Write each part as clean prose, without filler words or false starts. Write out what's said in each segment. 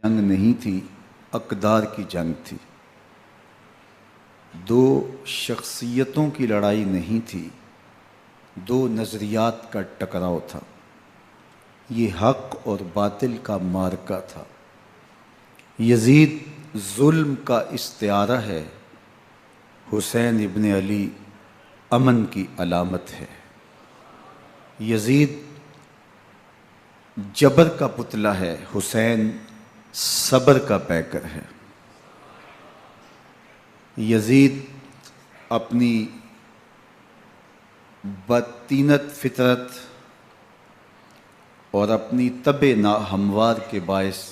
جنگ نہیں تھی، اقدار کی جنگ تھی۔ دو شخصیتوں کی لڑائی نہیں تھی، دو نظریات کا ٹکراؤ تھا۔ یہ حق اور باطل کا معرکہ تھا۔ یزید ظلم کا استعارہ ہے، حسین ابن علی امن کی علامت ہے۔ یزید جبر کا پتلا ہے، حسین صبر کا پیکر ہے۔ یزید اپنی بدطینت فطرت اور اپنی طبع ناہموار کے باعث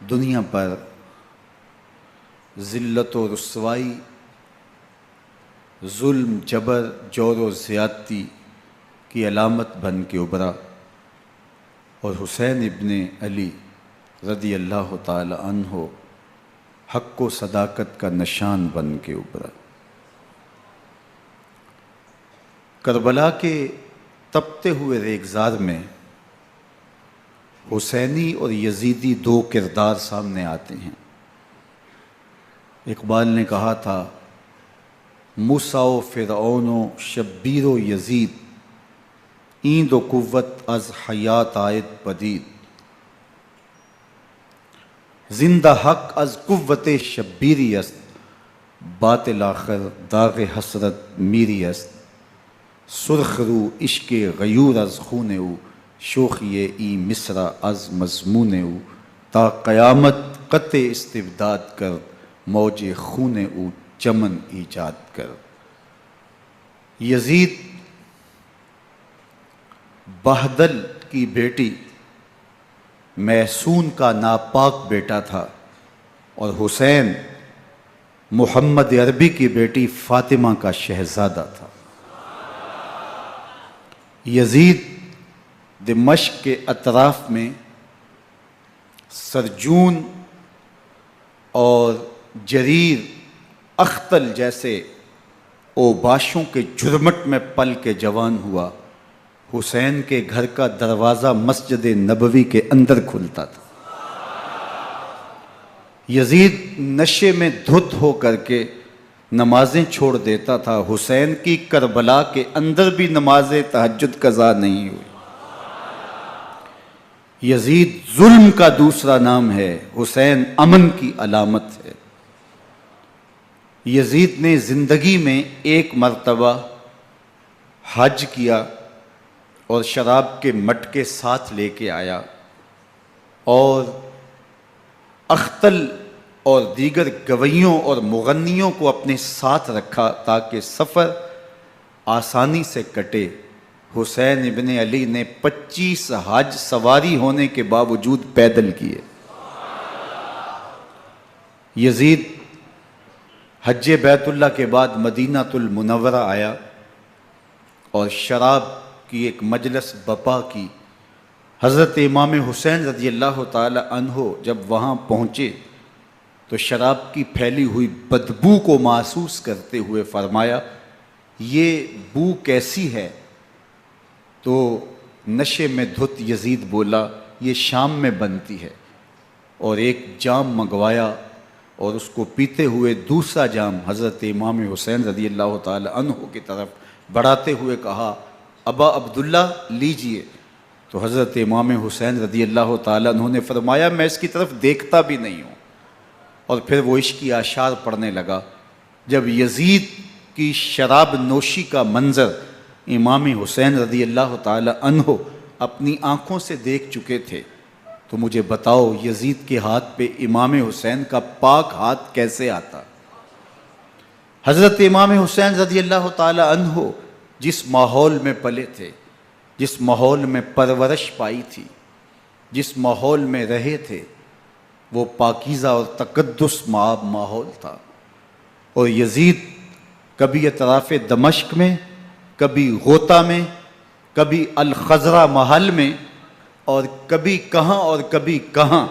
دنیا پر ذلت و رسوائی، ظلم، جبر، جور و زیادتی کی علامت بن کے ابھرا، اور حسین ابن علی رضی اللہ تعالی عنہ حق و صداقت کا نشان بن کے ابھرا۔ کربلا کے تپتے ہوئے ریگزار میں حسینی اور یزیدی دو کردار سامنے آتے ہیں۔ اقبال نے کہا تھا، موسیٰ و فرعون و شبیر و یزید، ایند و قوت از حیات آید پدید، زندہ حق از قوت شبیری است، باطل آخر داغ حسرت میری است، سرخ رو عشق غیور از خون او، شوخی ای مصرع از مضمون او، تا قیامت قطع استبداد کر، موج خون او چمن ایجاد کر۔ یزید بہدل کی بیٹی محسون کا ناپاک بیٹا تھا، اور حسین محمد عربی کی بیٹی فاطمہ کا شہزادہ تھا۔ یزید دمشق کے اطراف میں سرجون اور جریر، اختل جیسے اوباشوں کے جھرمٹ میں پل کے جوان ہوا۔ حسین کے گھر کا دروازہ مسجد نبوی کے اندر کھلتا تھا۔ یزید نشے میں دھت ہو کر کے نمازیں چھوڑ دیتا تھا۔ حسین کی کربلا کے اندر بھی نماز تہجد قضا نہیں ہوئی۔ یزید ظلم کا دوسرا نام ہے، حسین امن کی علامت ہے۔ یزید نے زندگی میں ایک مرتبہ حج کیا اور شراب کے مٹکے ساتھ لے کے آیا، اور اختل اور دیگر گویوں اور مغنیوں کو اپنے ساتھ رکھا تاکہ سفر آسانی سے کٹے۔ حسین ابن علی نے 25 حج سواری ہونے کے باوجود پیدل کیے۔ یزید حج بیت اللہ کے بعد مدینہ المنورہ آیا اور شراب کی ایک مجلس بپا کی۔ حضرت امام حسین رضی اللہ تعالی عنہ جب وہاں پہنچے تو شراب کی پھیلی ہوئی بدبو کو محسوس کرتے ہوئے فرمایا، یہ بو کیسی ہے؟ تو نشے میں دھت یزید بولا، یہ شام میں بنتی ہے، اور ایک جام منگوایا اور اس کو پیتے ہوئے دوسرا جام حضرت امام حسین رضی اللہ تعالی عنہ کی طرف بڑھاتے ہوئے کہا، ابا عبداللہ لیجئے۔ تو حضرت امام حسین رضی اللہ تعالیٰ عنہ نے فرمایا، میں اس کی طرف دیکھتا بھی نہیں ہوں، اور پھر وہ عشقی اشعار پڑھنے لگا۔ جب یزید کی شراب نوشی کا منظر امام حسین رضی اللہ تعالیٰ عنہ اپنی آنکھوں سے دیکھ چکے تھے تو مجھے بتاؤ، یزید کے ہاتھ پہ امام حسین کا پاک ہاتھ کیسے آتا؟ حضرت امام حسین رضی اللہ تعالیٰ عنہ جس ماحول میں پلے تھے، جس ماحول میں پرورش پائی تھی، جس ماحول میں رہے تھے، وہ پاکیزہ اور تقدس مآب ماحول تھا۔ اور یزید کبھی اطراف دمشق میں، کبھی غوطہ میں، کبھی الخضرہ محل میں، اور کبھی کہاں اور کبھی کہاں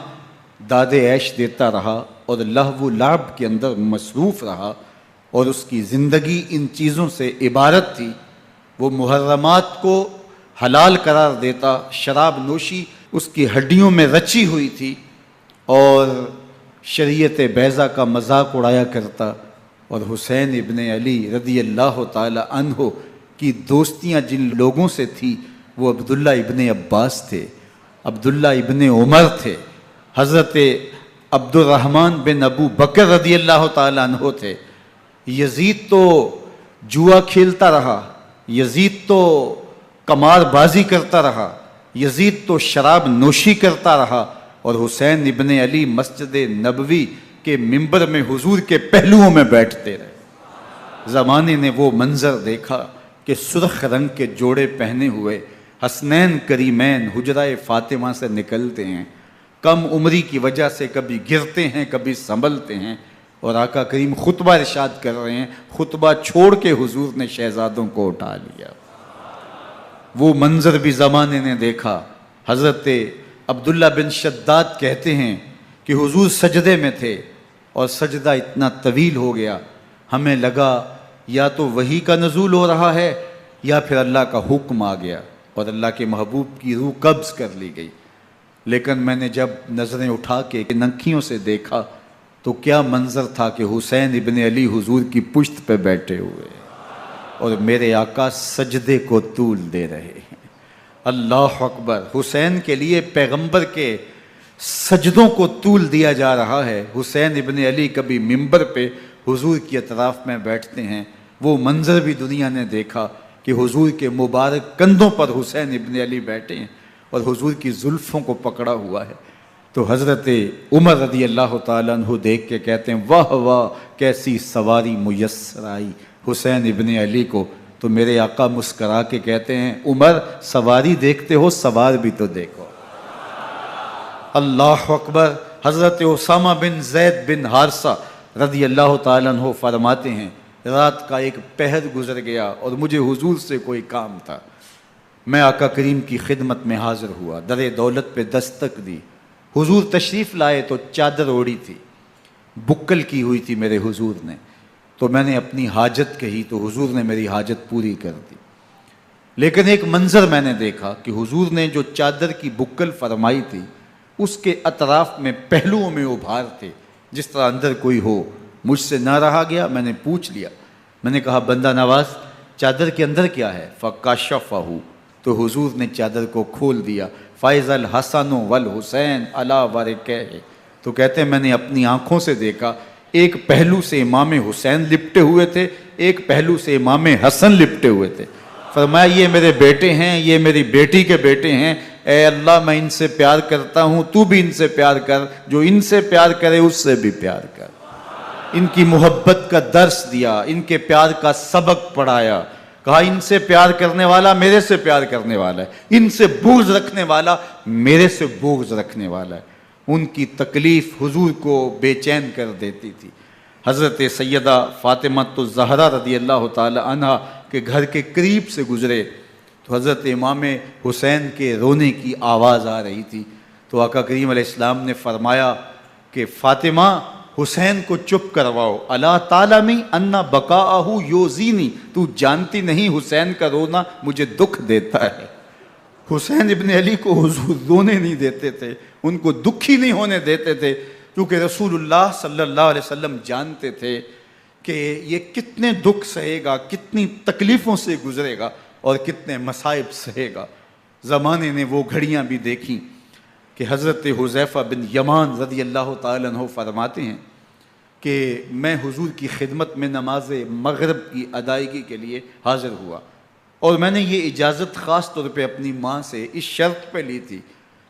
داد عیش دیتا رہا اور لہو و لعب کے اندر مصروف رہا، اور اس کی زندگی ان چیزوں سے عبارت تھی۔ وہ محرمات کو حلال قرار دیتا، شراب نوشی اس کی ہڈیوں میں رچی ہوئی تھی، اور شریعت بیضا کا مذاق اڑایا کرتا، اور حسین ابن علی رضی اللہ تعالی عنہ کی دوستیاں جن لوگوں سے تھی وہ عبداللہ ابن عباس تھے، عبداللہ ابن عمر تھے، حضرت عبد الرحمن بن ابو بکر رضی اللہ تعالی عنہ تھے۔ یزید تو جوا کھیلتا رہا، یزید تو قمار بازی کرتا رہا، یزید تو شراب نوشی کرتا رہا، اور حسین ابن علی مسجد نبوی کے ممبر میں حضور کے پہلوؤں میں بیٹھتے رہے۔ زمانے نے وہ منظر دیکھا کہ سرخ رنگ کے جوڑے پہنے ہوئے حسنین کریمین حجرہ فاطمہ سے نکلتے ہیں، کم عمری کی وجہ سے کبھی گرتے ہیں کبھی سنبھلتے ہیں، اور آقا کریم خطبہ ارشاد کر رہے ہیں، خطبہ چھوڑ کے حضور نے شہزادوں کو اٹھا لیا۔ وہ منظر بھی زمانے نے دیکھا۔ حضرت عبداللہ بن شداد کہتے ہیں کہ حضور سجدے میں تھے اور سجدہ اتنا طویل ہو گیا، ہمیں لگا یا تو وحی کا نزول ہو رہا ہے یا پھر اللہ کا حکم آ گیا اور اللہ کے محبوب کی روح قبض کر لی گئی۔ لیکن میں نے جب نظریں اٹھا کے ننکیوں سے دیکھا تو کیا منظر تھا کہ حسین ابن علی حضور کی پشت پہ بیٹھے ہوئے اور میرے آقا سجدے کو طول دے رہے ہیں۔ اللہ اکبر! حسین کے لیے پیغمبر کے سجدوں کو طول دیا جا رہا ہے۔ حسین ابن علی کبھی ممبر پہ حضور کی اطراف میں بیٹھتے ہیں، وہ منظر بھی دنیا نے دیکھا کہ حضور کے مبارک کندھوں پر حسین ابن علی بیٹھے ہیں اور حضور کی زلفوں کو پکڑا ہوا ہے۔ تو حضرت عمر رضی اللہ تعالیٰ عنہ دیکھ کے کہتے ہیں واہ واہ کیسی سواری میسر آئی حسین ابن علی کو۔ تو میرے آقا مسکرا کے کہتے ہیں عمر سواری دیکھتے ہو سوار بھی تو دیکھو۔ اللہ اکبر! حضرت اسامہ بن زید بن حارثہ رضی اللہ تعالیٰ عنہ فرماتے ہیں رات کا ایک پہر گزر گیا اور مجھے حضور سے کوئی کام تھا، میں آقا کریم کی خدمت میں حاضر ہوا، در دولت پہ دستک دی، حضور تشریف لائے تو چادر اوڑی تھی، بکل کی ہوئی تھی میرے حضور نے، تو میں نے اپنی حاجت کہی تو حضور نے میری حاجت پوری کر دی۔ لیکن ایک منظر میں نے دیکھا کہ حضور نے جو چادر کی بکل فرمائی تھی اس کے اطراف میں پہلوؤں میں ابھار تھے جس طرح اندر کوئی ہو۔ مجھ سے نہ رہا گیا، میں نے پوچھ لیا، میں نے کہا بندہ نواز چادر کے اندر کیا ہے؟ فَكَشَفَهُ، تو حضور نے چادر کو کھول دیا۔ فَإِذَا الْحَسَنُ وَالْحُسَيْنُ عَلَىٰ وَرِكَيْهِ، تو کہتے ہیں میں نے اپنی آنکھوں سے دیکھا ایک پہلو سے امام حسین لپٹے ہوئے تھے، ایک پہلو سے امام حسن لپٹے ہوئے تھے۔ فرمایا یہ میرے بیٹے ہیں، یہ میری بیٹی کے بیٹے ہیں، اے اللہ میں ان سے پیار کرتا ہوں، تو بھی ان سے پیار کر، جو ان سے پیار کرے اس سے بھی پیار کر۔ ان کی محبت کا درس دیا، ان کے پیار کا سبق پڑھایا، کہا ان سے پیار کرنے والا میرے سے پیار کرنے والا ہے، ان سے بغض رکھنے والا میرے سے بغض رکھنے والا ہے۔ ان کی تکلیف حضور کو بے چین کر دیتی تھی۔ حضرت سیدہ فاطمہ الزہرا رضی اللہ تعالی عنہ کے گھر کے قریب سے گزرے تو حضرت امام حسین کے رونے کی آواز آ رہی تھی، تو آقا کریم علیہ السلام نے فرمایا کہ فاطمہ حسین کو چپ کرواؤ، اللہ تعلمی ان بقاءہ یوزینی، تو جانتی نہیں حسین کا رونا مجھے دکھ دیتا ہے۔ حسین ابن علی کو حضور رونے نہیں دیتے تھے، ان کو دکھی نہیں ہونے دیتے تھے، کیونکہ رسول اللہ صلی اللہ علیہ وسلم جانتے تھے کہ یہ کتنے دکھ سہے گا، کتنی تکلیفوں سے گزرے گا اور کتنے مصائب سہے گا۔ زمانے نے وہ گھڑیاں بھی دیکھیں کہ حضرت حذیفہ بن یمان رضی اللہ تعالیٰ عنہ فرماتے ہیں کہ میں حضور کی خدمت میں نماز مغرب کی ادائیگی کے لیے حاضر ہوا، اور میں نے یہ اجازت خاص طور پہ اپنی ماں سے اس شرط پہ لی تھی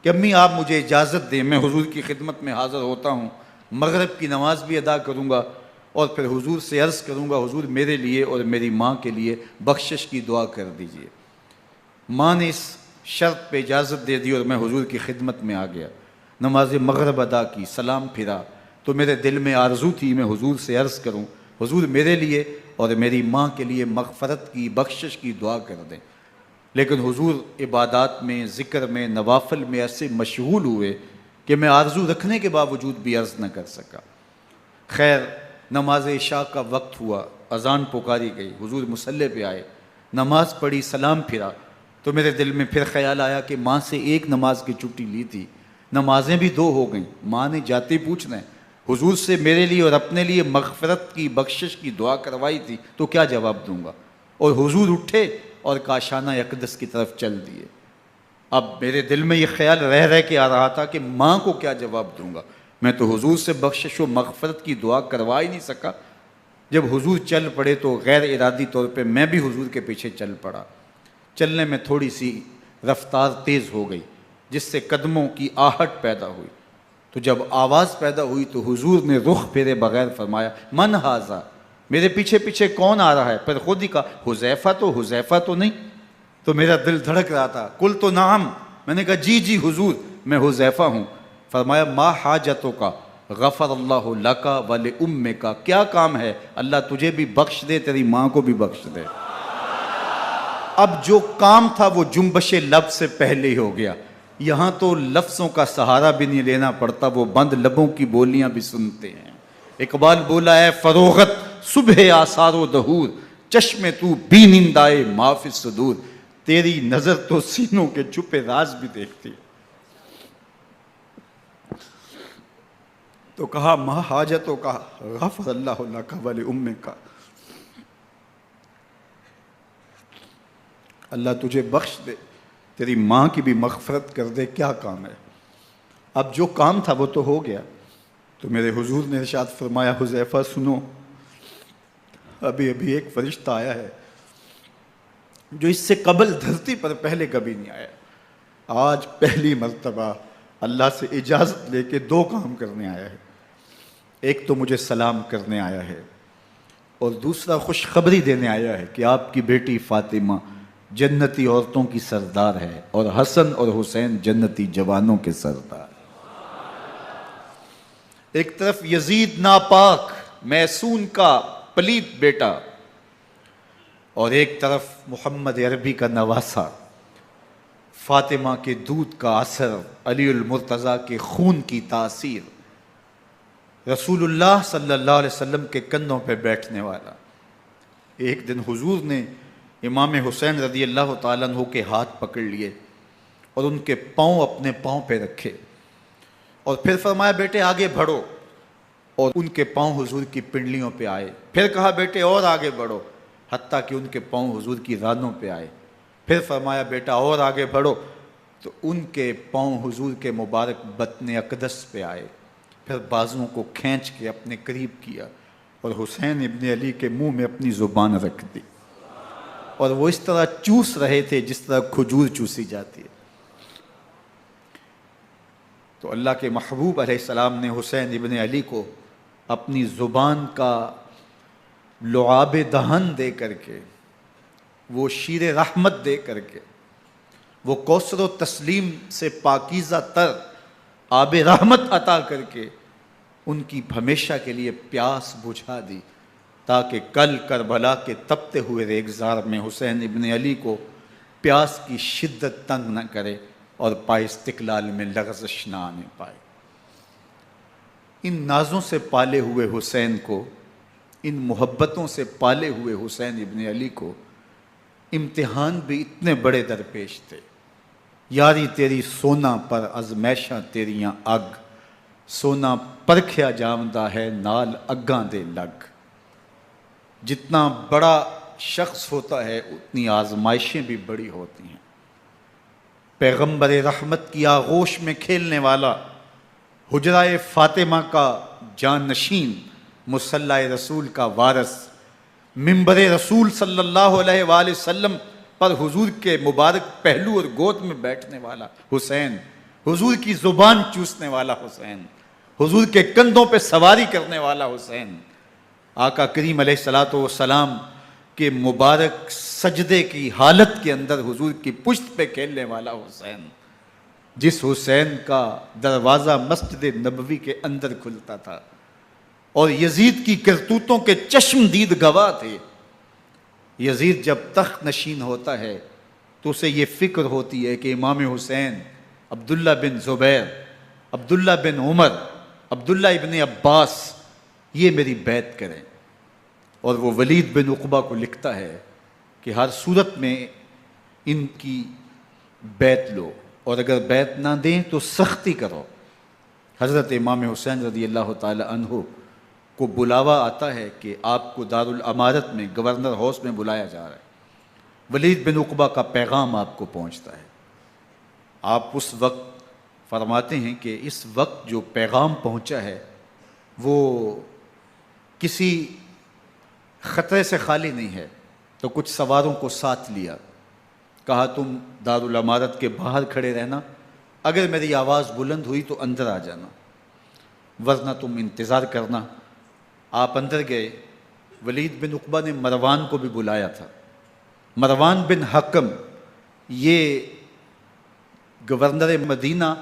کہ امی آپ مجھے اجازت دیں، میں حضور کی خدمت میں حاضر ہوتا ہوں، مغرب کی نماز بھی ادا کروں گا اور پھر حضور سے عرض کروں گا حضور میرے لیے اور میری ماں کے لیے بخشش کی دعا کر دیجئے۔ ماں نے اس شرط پہ اجازت دے دی اور میں حضور کی خدمت میں آ گیا، نماز مغرب ادا کی، سلام پھرا تو میرے دل میں آرزو تھی میں حضور سے عرض کروں حضور میرے لیے اور میری ماں کے لیے مغفرت کی بخشش کی دعا کر دیں، لیکن حضور عبادات میں ذکر میں نوافل میں ایسے مشغول ہوئے کہ میں آرزو رکھنے کے باوجود بھی عرض نہ کر سکا۔ خیر نماز عشاء کا وقت ہوا، اذان پکاری گئی، حضور مصلی پہ آئے، نماز پڑھی، سلام پھرا تو میرے دل میں پھر خیال آیا کہ ماں سے ایک نماز کی چھٹی لی تھی، نمازیں بھی 2 ہو گئیں. ماں نے جاتے پوچھنا ہے حضور سے میرے لیے اور اپنے لیے مغفرت کی بخشش کی دعا کروائی تھی تو کیا جواب دوں گا. اور حضور اٹھے اور کاشانہ اقدس کی طرف چل دیے. اب میرے دل میں یہ خیال رہ کے آ رہا تھا کہ ماں کو کیا جواب دوں گا. میں تو حضور سے بخشش و مغفرت کی دعا کروا ہی نہیں سکا. جب حضور چل پڑے تو غیر ارادی طور پہ میں بھی حضور کے پیچھے چل پڑا. چلنے میں تھوڑی سی رفتار تیز ہو گئی جس سے قدموں کی آہٹ پیدا ہوئی. تو جب آواز پیدا ہوئی تو حضور نے رخ پھیرے بغیر فرمایا من ھذا، میرے پیچھے پیچھے کون آ رہا ہے؟ پھر خود ہی کہا حذیفہ تو نہیں. تو میرا دل دھڑک رہا تھا. قلت نعم، میں نے کہا جی حضور میں حذیفہ ہوں. فرمایا ما حاجتک غفر اللہ لک ولامک، کیا کام ہے؟ اللہ تجھے بھی بخش دے، تیری ماں کو بھی بخش دے. اب جو کام تھا وہ جنبش لب سے پہلے ہی ہو گیا. یہاں تو لفظوں کا سہارا بھی نہیں لینا پڑتا، وہ بند لبوں کی بولیاں بھی سنتے ہیں. اقبال بولا ہے فروغت صبح آثار و دہور، چشم تو بینندائے ما فی الصدور، تیری نظر تو سینوں کے چھپے راز بھی دیکھتی. تو کہا ما حاجتوں کا غفر اللہ لک ولامک، اللہ تجھے بخش دے، تیری ماں کی بھی مغفرت کر دے، کیا کام ہے؟ اب جو کام تھا وہ تو ہو گیا. تو میرے حضور نے ارشاد فرمایا حذیفہ سنو، ابھی ایک فرشتہ آیا ہے جو اس سے قبل دھرتی پر پہلے کبھی نہیں آیا. آج پہلی مرتبہ اللہ سے اجازت لے کے 2 کام کرنے آیا ہے. ایک تو مجھے سلام کرنے آیا ہے اور دوسرا خوشخبری دینے آیا ہے کہ آپ کی بیٹی فاطمہ جنتی عورتوں کی سردار ہے اور حسن اور حسین جنتی جوانوں کے سردار. ایک طرف یزید ناپاک میسون کا پلیت بیٹا اور ایک طرف محمد عربی کا نواسا، فاطمہ کے دودھ کا اثر، علی المرتضیٰ کے خون کی تاثیر، رسول اللہ صلی اللہ علیہ وسلم کے کندھوں پہ بیٹھنے والا. ایک دن حضور نے امام حسین رضی اللہ تعالیٰ عنہ کے ہاتھ پکڑ لیے اور ان کے پاؤں اپنے پاؤں پہ رکھے اور پھر فرمایا بیٹے آگے بڑھو، اور ان کے پاؤں حضور کی پنڈلیوں پہ آئے. پھر کہا بیٹے اور آگے بڑھو، حتیٰ کہ ان کے پاؤں حضور کی رانوں پہ آئے. پھر فرمایا بیٹا اور آگے بڑھو، تو ان کے پاؤں حضور کے مبارک بطن اقدس پہ آئے. پھر بازوؤں کو کھینچ کے اپنے قریب کیا اور حسین ابن علی کے منہ میں اپنی زبان رکھ دی اور وہ اس طرح چوس رہے تھے جس طرح کھجور چوسی جاتی ہے. تو اللہ کے محبوب علیہ السلام نے حسین ابن علی کو اپنی زبان کا لعاب دہن دے کر کے، وہ شیر رحمت دے کر کے، وہ کوثر و تسلیم سے پاکیزہ تر آب رحمت عطا کر کے ان کی ہمیشہ کے لیے پیاس بجھا دی، تاکہ کل کربلا کے تپتے ہوئے ریگزار میں حسین ابن علی کو پیاس کی شدت تنگ نہ کرے اور پائے استقلال میں لغزش نہ آنے پائے. ان نازوں سے پالے ہوئے حسین کو، ان محبتوں سے پالے ہوئے حسین ابن علی کو امتحان بھی اتنے بڑے درپیش تھے. یاری تیری سونا پر ازمیشاں تیریاں اگ، سونا پرکھیا جامدہ ہے نال اگاں دے لگ. جتنا بڑا شخص ہوتا ہے اتنی آزمائشیں بھی بڑی ہوتی ہیں. پیغمبر رحمت کی آغوش میں کھیلنے والا، حجرہ فاطمہ کا جانشین، مصلی رسول کا وارث، منبر رسول صلی اللہ علیہ وآلہ وسلم پر حضور کے مبارک پہلو اور گود میں بیٹھنے والا حسین، حضور کی زبان چوسنے والا حسین، حضور کے کندھوں پہ سواری کرنے والا حسین، آقا کریم علیہ الصلوۃ والسلام کے مبارک سجدے کی حالت کے اندر حضور کی پشت پہ کھیلنے والا حسین، جس حسین کا دروازہ مسجد نبوی کے اندر کھلتا تھا اور یزید کی کرتوتوں کے چشم دید گواہ تھے. یزید جب تخت نشین ہوتا ہے تو اسے یہ فکر ہوتی ہے کہ امام حسین، عبداللہ بن زبیر، عبداللہ بن عمر، عبداللہ ابن عباس یہ میری بیعت کریں. اور وہ ولید بن عقبہ کو لکھتا ہے کہ ہر صورت میں ان کی بیعت لو. اور اگر بیعت نہ دیں تو سختی کرو۔ حضرت امام حسین رضی اللہ تعالی عنہ کو بلاوا آتا ہے کہ آپ کو دارالامارت میں گورنر ہاؤس میں بلایا جا رہا ہے۔ ولید بن عقبہ کا پیغام آپ کو پہنچتا ہے۔ آپ اس وقت فرماتے ہیں کہ اس وقت جو پیغام پہنچا ہے وہ کسی خطرے سے خالی نہیں ہے، تو کچھ سواروں کو ساتھ لیا، کہا تم دارالامارت کے باہر کھڑے رہنا، اگر میری آواز بلند ہوئی تو اندر آ جانا، ورنہ تم انتظار کرنا۔ آپ اندر گئے۔ ولید بن عقبہ نے مروان کو بھی بلایا تھا۔ مروان بن حکم یہ گورنر مدینہ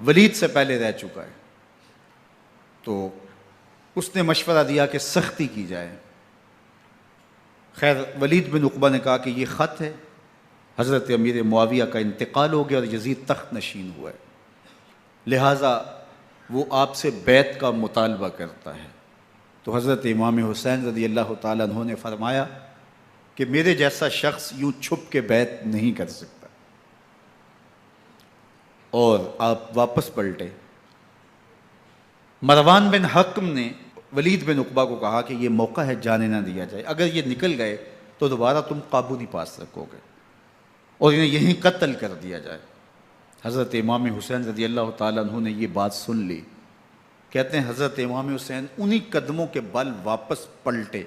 ولید سے پہلے رہ چکا ہے، تو اس نے مشورہ دیا کہ سختی کی جائے۔ خیر ولید بن عقبہ نے کہا کہ یہ خط ہے، حضرت امیر معاویہ کا انتقال ہو گیا اور یزید تخت نشین ہوا ہے، لہٰذا وہ آپ سے بیعت کا مطالبہ کرتا ہے۔ تو حضرت امام حسین رضی اللہ تعالیٰ عنہ نے فرمایا کہ میرے جیسا شخص یوں چھپ کے بیعت نہیں کر سکتا، اور آپ واپس پلٹے۔ مروان بن حکم نے ولید بن عقبہ کو کہا کہ یہ موقع ہے جانے نہ دیا جائے، اگر یہ نکل گئے تو دوبارہ تم قابو نہیں پا سکو گے اور انہیں یہیں قتل کر دیا جائے۔ حضرت امام حسین رضی اللہ تعالیٰ عنہ نے یہ بات سن لی۔ کہتے ہیں حضرت امام حسین انہی قدموں کے بل واپس پلٹے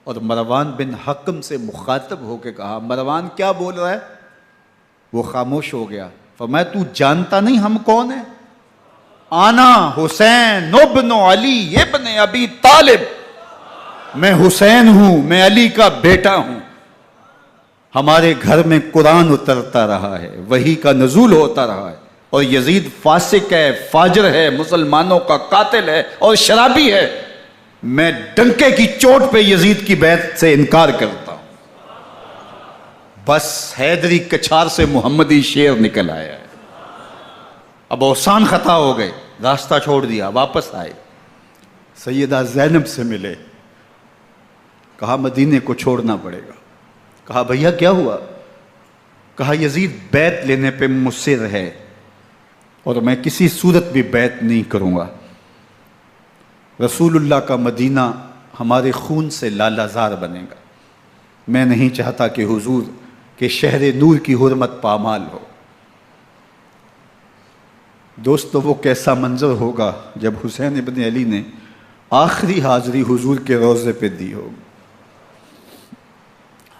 اور مروان بن حکم سے مخاطب ہو کے کہا، مروان کیا بول رہا ہے؟ وہ خاموش ہو گیا۔ فرمایا تو جانتا نہیں ہم کون ہیں؟ آنا حسین ابن علی ابن ابی طالب، میں حسین ہوں، میں علی کا بیٹا ہوں، ہمارے گھر میں قرآن اترتا رہا ہے، وحی کا نزول ہوتا رہا ہے، اور یزید فاسق ہے، فاجر ہے، مسلمانوں کا قاتل ہے اور شرابی ہے، میں ڈنکے کی چوٹ پہ یزید کی بیعت سے انکار کرتا ہوں۔ بس حیدری کچھار سے محمدی شیر نکل آیا ہے۔ اب اوسان خطا ہو گئے، راستہ چھوڑ دیا، واپس آئے، سیدہ زینب سے ملے، کہا مدینے کو چھوڑنا پڑے گا۔ کہا بھیا کیا ہوا؟ کہا یزید بیعت لینے پہ مصر ہے اور میں کسی صورت بھی بیعت نہیں کروں گا۔ رسول اللہ کا مدینہ ہمارے خون سے لالہ زار بنے گا، میں نہیں چاہتا کہ حضور کے شہر نور کی حرمت پامال ہو۔ دوستو وہ کیسا منظر ہوگا جب حسین ابن علی نے آخری حاضری حضور کے روضے پہ دی ہوگی۔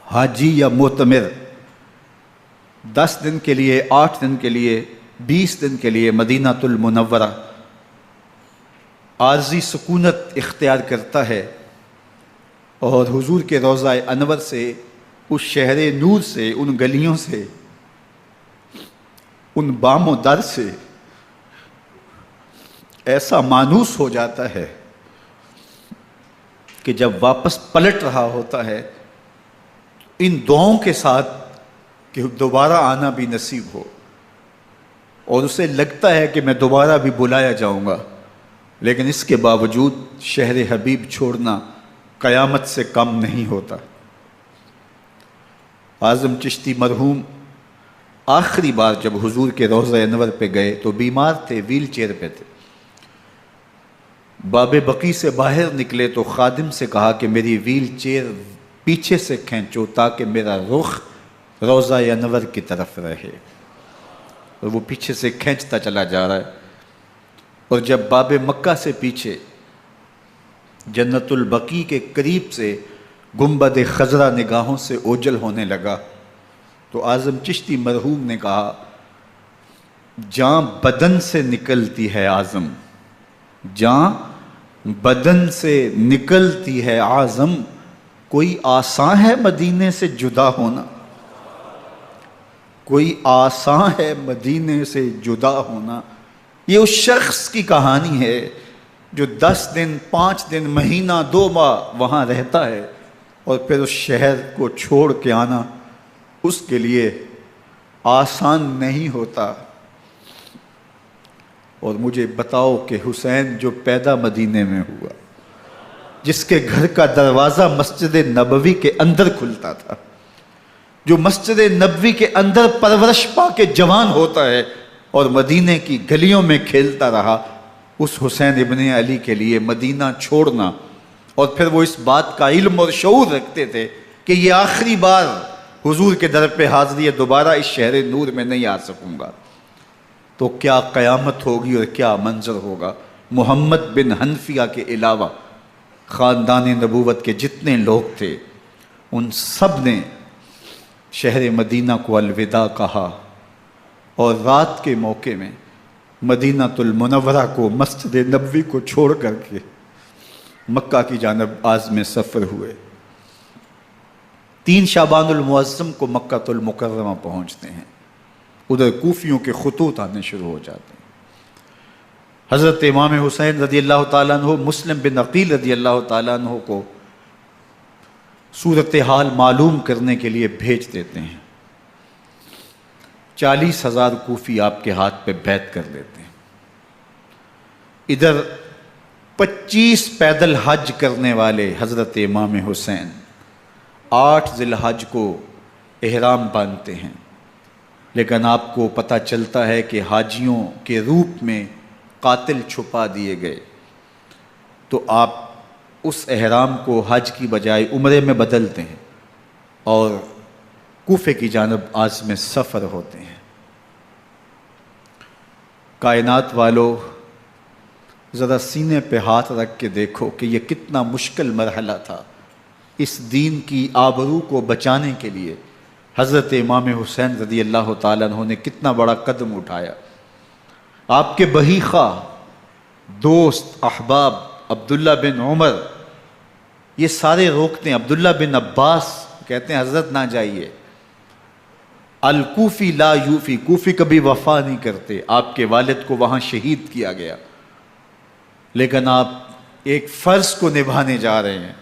حاجی یا معتمر 10 دن کے لیے، 8 دن کے لیے، 20 دن کے لیے مدینہ المنورہ عارضی سکونت اختیار کرتا ہے، اور حضور کے روضہ انور سے، اس شہر نور سے، ان گلیوں سے، ان بام و در سے ایسا مانوس ہو جاتا ہے کہ جب واپس پلٹ رہا ہوتا ہے ان دعاؤں کے ساتھ کہ دوبارہ آنا بھی نصیب ہو، اور اسے لگتا ہے کہ میں دوبارہ بھی بلایا جاؤں گا، لیکن اس کے باوجود شہر حبیب چھوڑنا قیامت سے کم نہیں ہوتا۔ اعظم چشتی مرحوم آخری بار جب حضور کے روضہ انور پہ گئے تو بیمار تھے، ویل چیئر پہ تھے۔ باب بقی سے باہر نکلے تو خادم سے کہا کہ میری ویل چیئر پیچھے سے کھینچو تاکہ میرا رخ روضہ انور کی طرف رہے، اور وہ پیچھے سے کھینچتا چلا جا رہا ہے، اور جب باب مکہ سے پیچھے جنت البقیع کے قریب سے گنبد خضرا نگاہوں سے اوجل ہونے لگا تو اعظم چشتی مرحوم نے کہا، جان بدن سے نکلتی ہے اعظم، جان بدن سے نکلتی ہے اعظم، کوئی آسان ہے مدینے سے جدا ہونا، کوئی آسان ہے مدینے سے جدا ہونا۔ یہ اس شخص کی کہانی ہے جو 10 دن، 5 دن، مہینہ، 2 ماہ وہاں رہتا ہے اور پھر اس شہر کو چھوڑ کے آنا اس کے لیے آسان نہیں ہوتا۔ اور مجھے بتاؤ کہ حسین جو پیدا مدینے میں ہوا، جس کے گھر کا دروازہ مسجد نبوی کے اندر کھلتا تھا، جو مسجد نبوی کے اندر پرورش پا کے جوان ہوتا ہے اور مدینے کی گلیوں میں کھیلتا رہا، اس حسین ابن علی کے لیے مدینہ چھوڑنا، اور پھر وہ اس بات کا علم اور شعور رکھتے تھے کہ یہ آخری بار حضور کے در پہ حاضری ہے، دوبارہ اس شہر نور میں نہیں آ سکوں گا، تو کیا قیامت ہوگی اور کیا منظر ہوگا۔ محمد بن حنفیہ کے علاوہ خاندان نبوت کے جتنے لوگ تھے ان سب نے شہر مدینہ کو الوداع کہا، اور رات کے موقع میں مدینہ المنورہ کو، مسجد نبوی کو چھوڑ کر کے مکہ کی جانب عازم سفر ہوئے۔ 3 شعبان المعظم کو مکہ المکرمہ پہنچتے ہیں، ادھر کوفیوں کے خطوط آنے شروع ہو جاتے ہیں۔ حضرت امام حسین رضی اللہ تعالیٰ عنہ مسلم بن عقیل رضی اللہ تعالیٰ عنہ کو صورتحال معلوم کرنے کے لیے بھیج دیتے ہیں۔ 40,000 کوفی آپ کے ہاتھ پہ بیعت کر لیتے ہیں۔ ادھر 25 پیدل حج کرنے والے حضرت امام حسین 8 ذی الحج کو احرام باندھتے ہیں، لیکن آپ کو پتہ چلتا ہے کہ حاجیوں کے روپ میں قاتل چھپا دیے گئے، تو آپ اس احرام کو حج کی بجائے عمرے میں بدلتے ہیں اور کوفے کی جانب عازم سفر ہوتے ہیں۔ کائنات والو، ذرا سینے پہ ہاتھ رکھ کے دیکھو کہ یہ کتنا مشکل مرحلہ تھا۔ اس دین کی آبرو کو بچانے کے لیے حضرت امام حسین رضی اللہ تعالیٰ عنہ نے کتنا بڑا قدم اٹھایا۔ آپ کے بہی خواہ، دوست، احباب عبداللہ بن عمر یہ سارے روکتے ہیں۔ عبداللہ بن عباس کہتے ہیں حضرت نہ جائیے، الکوفی لا یوفی، کوفی کبھی وفا نہیں کرتے۔ آپ کے والد کو وہاں شہید کیا گیا، لیکن آپ ایک فرض کو نبھانے جا رہے ہیں۔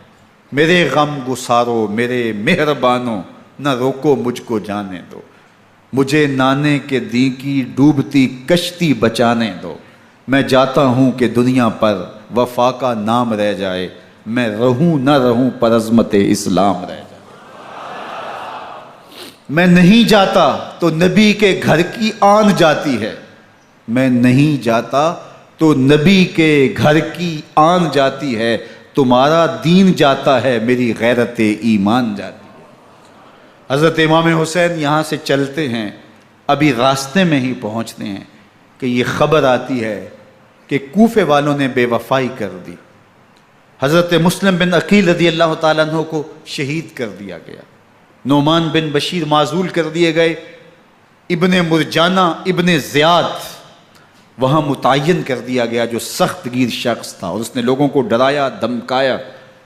میرے غم گسارو، میرے مہربانوں، نہ روکو مجھ کو جانے دو، مجھے نانے کے دی کی ڈوبتی کشتی بچانے دو۔ میں جاتا ہوں کہ دنیا پر وفا کا نام رہ جائے، میں رہوں نہ رہوں پر عظمت اسلام رہ جائے۔ میں نہیں جاتا تو نبی کے گھر کی آن جاتی ہے، میں نہیں جاتا تو نبی کے گھر کی آن جاتی ہے، تمہارا دین جاتا ہے، میری غیرت ایمان جاتی ہے۔ حضرت امام حسین یہاں سے چلتے ہیں، ابھی راستے میں ہی پہنچتے ہیں کہ یہ خبر آتی ہے کہ کوفے والوں نے بے وفائی کر دی۔ حضرت مسلم بن عقیل رضی اللہ تعالیٰ عنہ کو شہید کر دیا گیا، نعمان بن بشیر معزول کر دیے گئے، ابن مرجانہ ابن زیاد وہاں متعین کر دیا گیا جو سخت گیر شخص تھا، اور اس نے لوگوں کو ڈرایا، دھمکایا،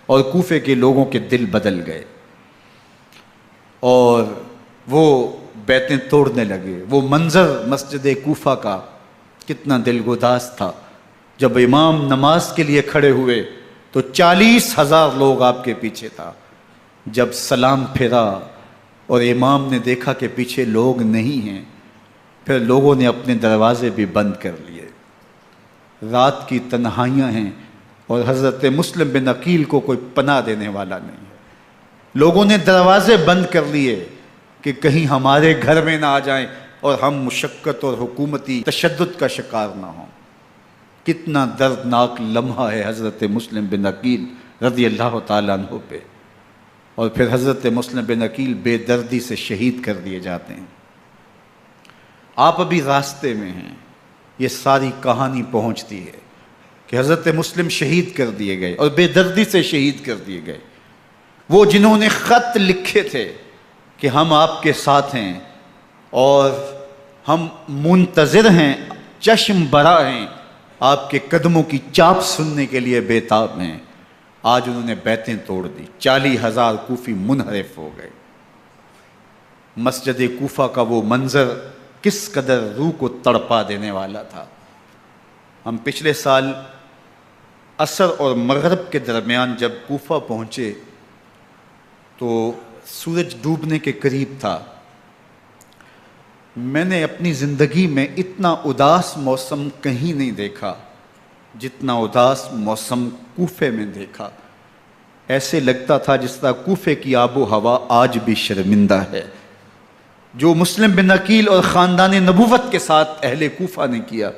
اور کوفے کے لوگوں کے دل بدل گئے اور وہ بیتیں توڑنے لگے۔ وہ منظر مسجد کوفہ کا کتنا دلگداز تھا۔ جب امام نماز کے لیے کھڑے ہوئے تو 40,000 لوگ آپ کے پیچھے تھا۔ جب سلام پھیرا اور امام نے دیکھا کہ پیچھے لوگ نہیں ہیں، پھر لوگوں نے اپنے دروازے بھی بند کر لیے۔ رات کی تنہائیاں ہیں اور حضرت مسلم بن عقیل کو کوئی پناہ دینے والا نہیں ہے۔ لوگوں نے دروازے بند کر لیے کہ کہیں ہمارے گھر میں نہ آ جائیں اور ہم مشقت اور حکومتی تشدد کا شکار نہ ہوں۔ کتنا دردناک لمحہ ہے حضرت مسلم بن عقیل رضی اللہ تعالیٰ عنہ پہ، اور پھر حضرت مسلم بن عقیل بے دردی سے شہید کر دیے جاتے ہیں۔ آپ ابھی راستے میں ہیں، یہ ساری کہانی پہنچتی ہے کہ حضرت مسلم شہید کر دیے گئے اور بے دردی سے شہید کر دیے گئے۔ وہ جنہوں نے خط لکھے تھے کہ ہم آپ کے ساتھ ہیں اور ہم منتظر ہیں، چشم برا ہیں، آپ کے قدموں کی چاپ سننے کے لیے بےتاب ہیں، آج انہوں نے بیتیں توڑ دی۔ 40,000 کوفی منحرف ہو گئے۔ مسجد کوفہ کا وہ منظر کس قدر روح کو تڑپا دینے والا تھا۔ ہم پچھلے سال عصر اور مغرب کے درمیان جب کوفہ پہنچے تو سورج ڈوبنے کے قریب تھا۔ میں نے اپنی زندگی میں اتنا اداس موسم کہیں نہیں دیکھا جتنا اداس موسم کوفے میں دیکھا۔ ایسے لگتا تھا جس طرح کوفے کی آب و ہوا آج بھی شرمندہ ہے جو مسلم بن عقیل اور خاندان نبوت کے ساتھ اہل کوفہ نے کیا۔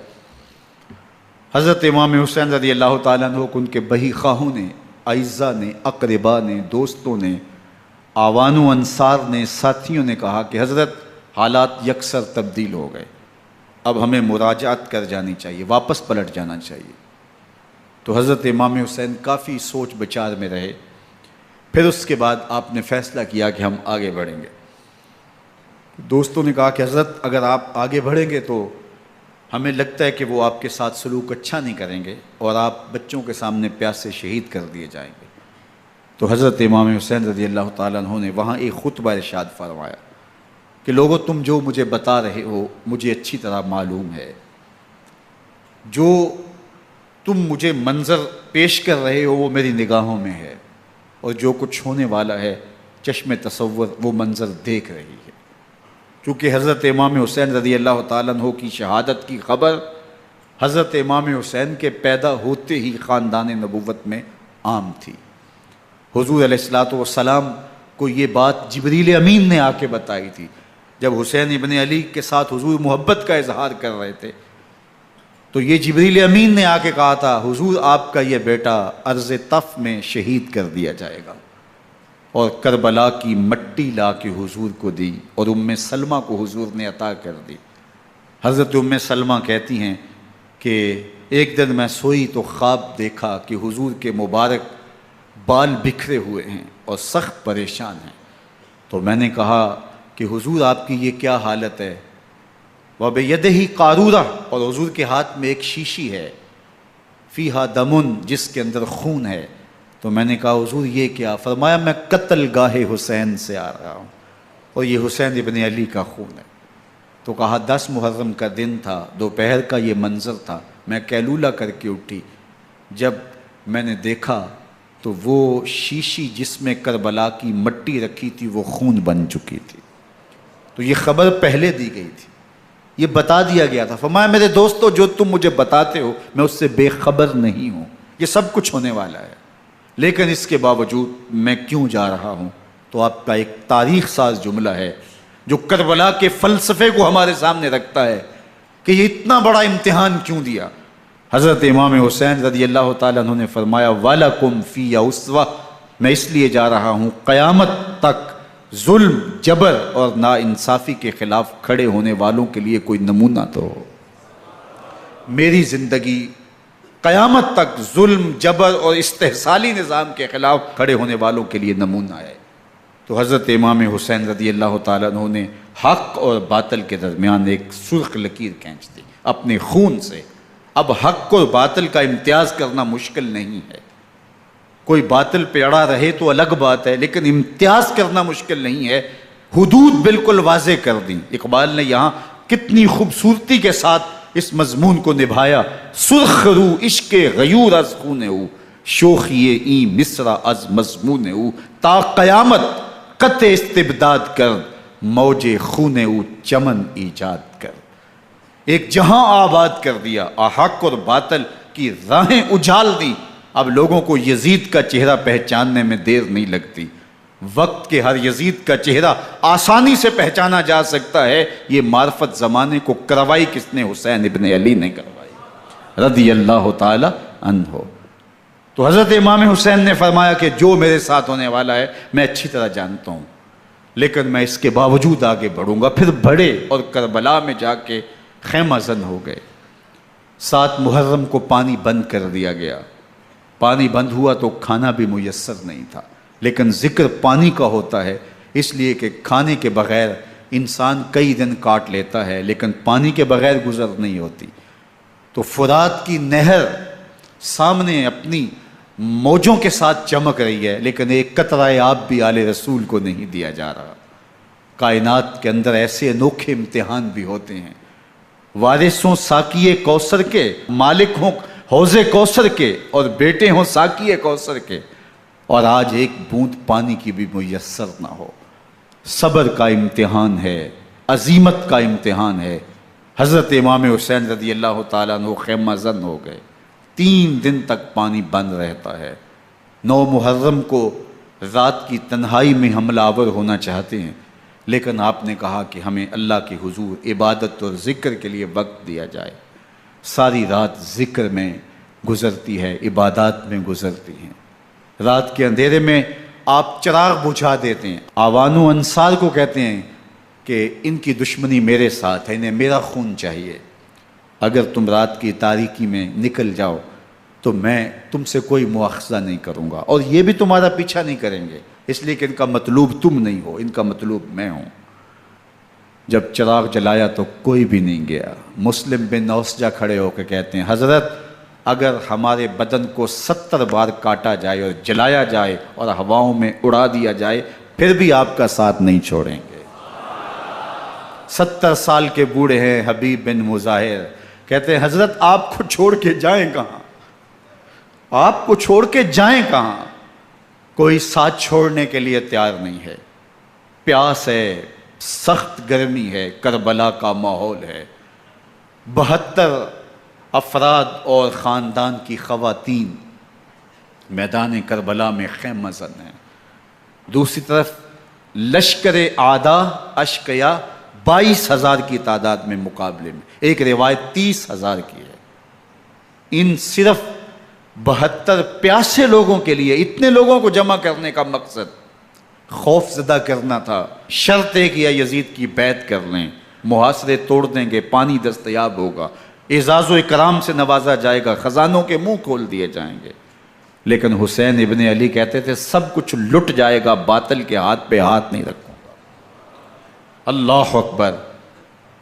حضرت امام حسین رضی اللہ تعالیٰ عنہ کو ان کے بہی خواہوں نے، اعزاء نے، اقربا نے، دوستوں نے، آوان و انصار نے، ساتھیوں نے کہا کہ حضرت حالات یکسر تبدیل ہو گئے، اب ہمیں مراجعت کر جانی چاہیے، واپس پلٹ جانا چاہیے۔ تو حضرت امام حسین کافی سوچ بچار میں رہے، پھر اس کے بعد آپ نے فیصلہ کیا کہ ہم آگے بڑھیں گے۔ دوستوں نے کہا کہ حضرت اگر آپ آگے بڑھیں گے تو ہمیں لگتا ہے کہ وہ آپ کے ساتھ سلوک اچھا نہیں کریں گے اور آپ بچوں کے سامنے پیاسے شہید کر دیے جائیں گے۔ تو حضرت امام حسین رضی اللہ تعالیٰ عنہ نے وہاں ایک خطبہ ارشاد فرمایا کہ لوگو تم جو مجھے بتا رہے ہو مجھے اچھی طرح معلوم ہے، جو تم مجھے منظر پیش کر رہے ہو وہ میری نگاہوں میں ہے، اور جو کچھ ہونے والا ہے چشم تصور وہ منظر دیکھ رہی ہے۔ چونکہ حضرت امام حسین رضی اللہ تعالیٰ عنہ کی شہادت کی خبر حضرت امام حسین کے پیدا ہوتے ہی خاندان نبوت میں عام تھی۔ حضور علیہ الصلوۃ والسلام کو یہ بات جبریل امین نے آ کے بتائی تھی جب حسین ابن علی کے ساتھ حضور محبت کا اظہار کر رہے تھے، تو یہ جبریل امین نے آ کے کہا تھا حضور آپ کا یہ بیٹا ارض طف میں شہید کر دیا جائے گا، اور کربلا کی مٹی لا کے حضور کو دی اور ام سلمہ کو حضور نے عطا کر دی۔ حضرت ام سلمہ کہتی ہیں کہ ایک دن میں سوئی تو خواب دیکھا کہ حضور کے مبارک بال بکھرے ہوئے ہیں اور سخت پریشان ہیں، تو میں نے کہا کہ حضور آپ کی یہ کیا حالت ہے؟ وَبِيَدِهِ قَارُورَةٌ، اور حضور کے ہاتھ میں ایک شیشی ہے، فیہا دمن، جس کے اندر خون ہے۔ تو میں نے کہا حضور یہ کیا؟ فرمایا میں قتل گاہ حسین سے آ رہا ہوں اور یہ حسین ابن علی کا خون ہے۔ تو کہا 10 محرم کا دن تھا، دوپہر کا یہ منظر تھا، میں کیلولہ کر کے اٹھی، جب میں نے دیکھا تو وہ شیشی جس میں کربلا کی مٹی رکھی تھی وہ خون بن چکی تھی۔ تو یہ خبر پہلے دی گئی تھی، یہ بتا دیا گیا تھا۔ فرمایا میرے دوستو جو تم مجھے بتاتے ہو میں اس سے بے خبر نہیں ہوں، یہ سب کچھ ہونے والا ہے، لیکن اس کے باوجود میں کیوں جا رہا ہوں؟ تو آپ کا ایک تاریخ ساز جملہ ہے جو کربلا کے فلسفے کو ہمارے سامنے رکھتا ہے کہ یہ اتنا بڑا امتحان کیوں دیا۔ حضرت امام حسین رضی اللہ تعالیٰ عنہ نے فرمایا وَلَكُمْ فِيَّ أُسْوَةٌ، میں اس لیے جا رہا ہوں قیامت تک ظلم، جبر اور ناانصافی کے خلاف کھڑے ہونے والوں کے لیے کوئی نمونہ تو ہو۔ میری زندگی قیامت تک ظلم، جبر اور استحصالی نظام کے خلاف کھڑے ہونے والوں کے لیے نمونہ ہے۔ تو حضرت امام حسین رضی اللہ تعالیٰ عنہ نے حق اور باطل کے درمیان ایک سرخ لکیر کھینچ دی اپنے خون سے۔ اب حق اور باطل کا امتیاز کرنا مشکل نہیں ہے، کوئی باطل پہ اڑا رہے تو الگ بات ہے، لیکن امتیاز کرنا مشکل نہیں ہے۔ حدود بالکل واضح کر دیں۔ اقبال نے یہاں کتنی خوبصورتی کے ساتھ اس مضمون کو نبھایا۔ سرخ رو عشق غیور از خون او، شوخی این مصرع از مضمون او، تا قیامت قطع استبداد کر، موج خون او چمن ایجاد کر۔ ایک جہاں آباد کر دیا، حق اور باطل کی راہیں اجال دی۔ اب لوگوں کو یزید کا چہرہ پہچاننے میں دیر نہیں لگتی، وقت کے ہر یزید کا چہرہ آسانی سے پہچانا جا سکتا ہے۔ یہ معرفت زمانے کو کروائی کس نے؟ حسین ابن علی نے کروائی رضی اللہ تعالی عنہ۔ تو حضرت امام حسین نے فرمایا کہ جو میرے ساتھ ہونے والا ہے میں اچھی طرح جانتا ہوں، لیکن میں اس کے باوجود آگے بڑھوں گا۔ پھر بڑھے اور کربلا میں جا کے خیمہ زن ہو گئے۔ 7 محرم کو پانی بند کر دیا گیا۔ پانی بند ہوا تو کھانا بھی میسر نہیں تھا، لیکن ذکر پانی کا ہوتا ہے اس لیے کہ کھانے کے بغیر انسان کئی دن کاٹ لیتا ہے، لیکن پانی کے بغیر گزر نہیں ہوتی۔ تو فرات کی نہر سامنے اپنی موجوں کے ساتھ چمک رہی ہے، لیکن ایک قطرہ آب بھی آل رسول کو نہیں دیا جا رہا۔ کائنات کے اندر ایسے انوکھے امتحان بھی ہوتے ہیں، وارثوں ساقی کوثر کے، مالک ہوں حوض کوثر کے، اور بیٹے ہوں ساقی کوثر کے، اور آج ایک بوند پانی کی بھی میسر نہ ہو۔ صبر کا امتحان ہے، عزیمت کا امتحان ہے۔ حضرت امام حسین رضی اللہ تعالیٰ عنہ خیمہ زن ہو گئے۔ 3 دن تک پانی بند رہتا ہے۔ 9 محرم کو رات کی تنہائی میں حملہ آور ہونا چاہتے ہیں، لیکن آپ نے کہا کہ ہمیں اللہ کے حضور عبادت اور ذکر کے لیے وقت دیا جائے۔ ساری رات ذکر میں گزرتی ہے، عبادات میں گزرتی ہیں۔ رات کے اندھیرے میں آپ چراغ بجھا دیتے ہیں۔ آوان و انصار کو کہتے ہیں کہ ان کی دشمنی میرے ساتھ ہے، انہیں میرا خون چاہیے، اگر تم رات کی تاریکی میں نکل جاؤ تو میں تم سے کوئی مواخذہ نہیں کروں گا، اور یہ بھی تمہارا پیچھا نہیں کریں گے، اس لیے کہ ان کا مطلوب تم نہیں ہو، ان کا مطلوب میں ہوں۔ جب چراغ جلایا تو کوئی بھی نہیں گیا۔ مسلم بن اوسجہ کھڑے ہو کے کہتے ہیں حضرت اگر ہمارے بدن کو 70 بار کاٹا جائے اور جلایا جائے اور ہواؤں میں اڑا دیا جائے پھر بھی آپ کا ساتھ نہیں چھوڑیں گے۔ 70 سال کے بوڑھے ہیں حبیب بن مظاہر، کہتے ہیں حضرت آپ کو چھوڑ کے جائیں کہاں، آپ کو چھوڑ کے جائیں کہاں؟ کوئی ساتھ چھوڑنے کے لیے تیار نہیں ہے۔ پیاس ہے، سخت گرمی ہے، کربلا کا ماحول ہے، 72 افراد اور خاندان کی خواتین میدان کربلا میں خیمہ زن ہیں۔ دوسری طرف لشکر اعداء اشقیا 22,000 کی تعداد میں مقابلے میں، ایک روایت 30,000 کی ہے۔ ان صرف 72 پیاسے لوگوں کے لیے اتنے لوگوں کو جمع کرنے کا مقصد خوف زدہ کرنا تھا۔ شرط ہے کہ یا یزید کی بیعت کر لیں، محاصرے توڑ دیں گے، پانی دستیاب ہوگا، اعزاز و اکرام سے نوازا جائے گا، خزانوں کے منہ کھول دیے جائیں گے۔ لیکن حسین ابن علی کہتے تھے سب کچھ لٹ جائے گا، باطل کے ہاتھ پہ ہاتھ نہیں رکھوں گا۔ اللہ اکبر۔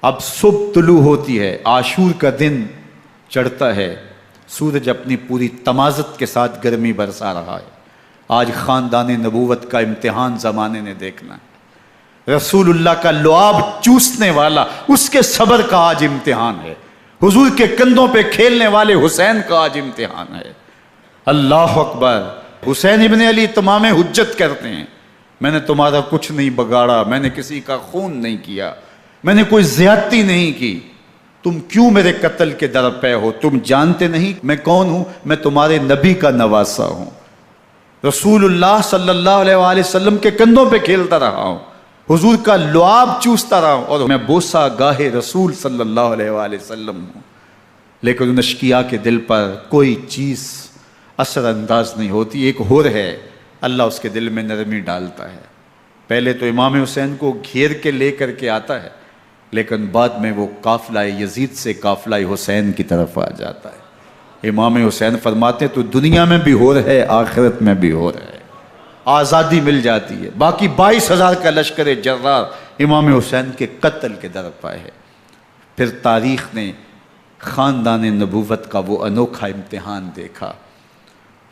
اب صبح طلوع ہوتی ہے، عاشور کا دن چڑھتا ہے، سورج اپنی پوری تمازت کے ساتھ گرمی برسا رہا ہے۔ آج خاندان نبوت کا امتحان زمانے نے دیکھنا ہے۔ رسول اللہ کا لعاب چوسنے والا اس کے صبر کا آج امتحان ہے، حضور کے کندھوں پہ کھیلنے والے حسین کا آج امتحان ہے۔ اللہ اکبر۔ حسین ابن علی تمام حجت کرتے ہیں میں نے تمہارا کچھ نہیں بگاڑا، میں نے کسی کا خون نہیں کیا، میں نے کوئی زیادتی نہیں کی، تم کیوں میرے قتل کے در پہ ہو؟ تم جانتے نہیں میں کون ہوں؟ میں تمہارے نبی کا نواسا ہوں، رسول اللہ صلی اللہ علیہ وآلہ وسلم کے کندھوں پہ کھیلتا رہا ہوں، حضور کا لعاب چوستا رہا ہوں، اور میں بوسہ گاہے رسول صلی اللہ علیہ وآلہ وسلم ہوں۔ لیکن ان اشقیاء کے دل پر کوئی چیز اثر انداز نہیں ہوتی۔ ایک ہور ہے، اللہ اس کے دل میں نرمی ڈالتا ہے۔ پہلے تو امام حسین کو گھیر کے لے کر کے آتا ہے، لیکن بعد میں وہ قافلہ یزید سے قافلہ حسین کی طرف آ جاتا ہے۔ امام حسین فرماتے ہیں تو دنیا میں بھی ہور ہے، آخرت میں بھی ہور ہے، آزادی مل جاتی ہے۔ باقی 22,000 کا لشکر جرار امام حسین کے قتل کے در پہ ہے۔ پھر تاریخ نے خاندان نبوت کا وہ انوکھا امتحان دیکھا۔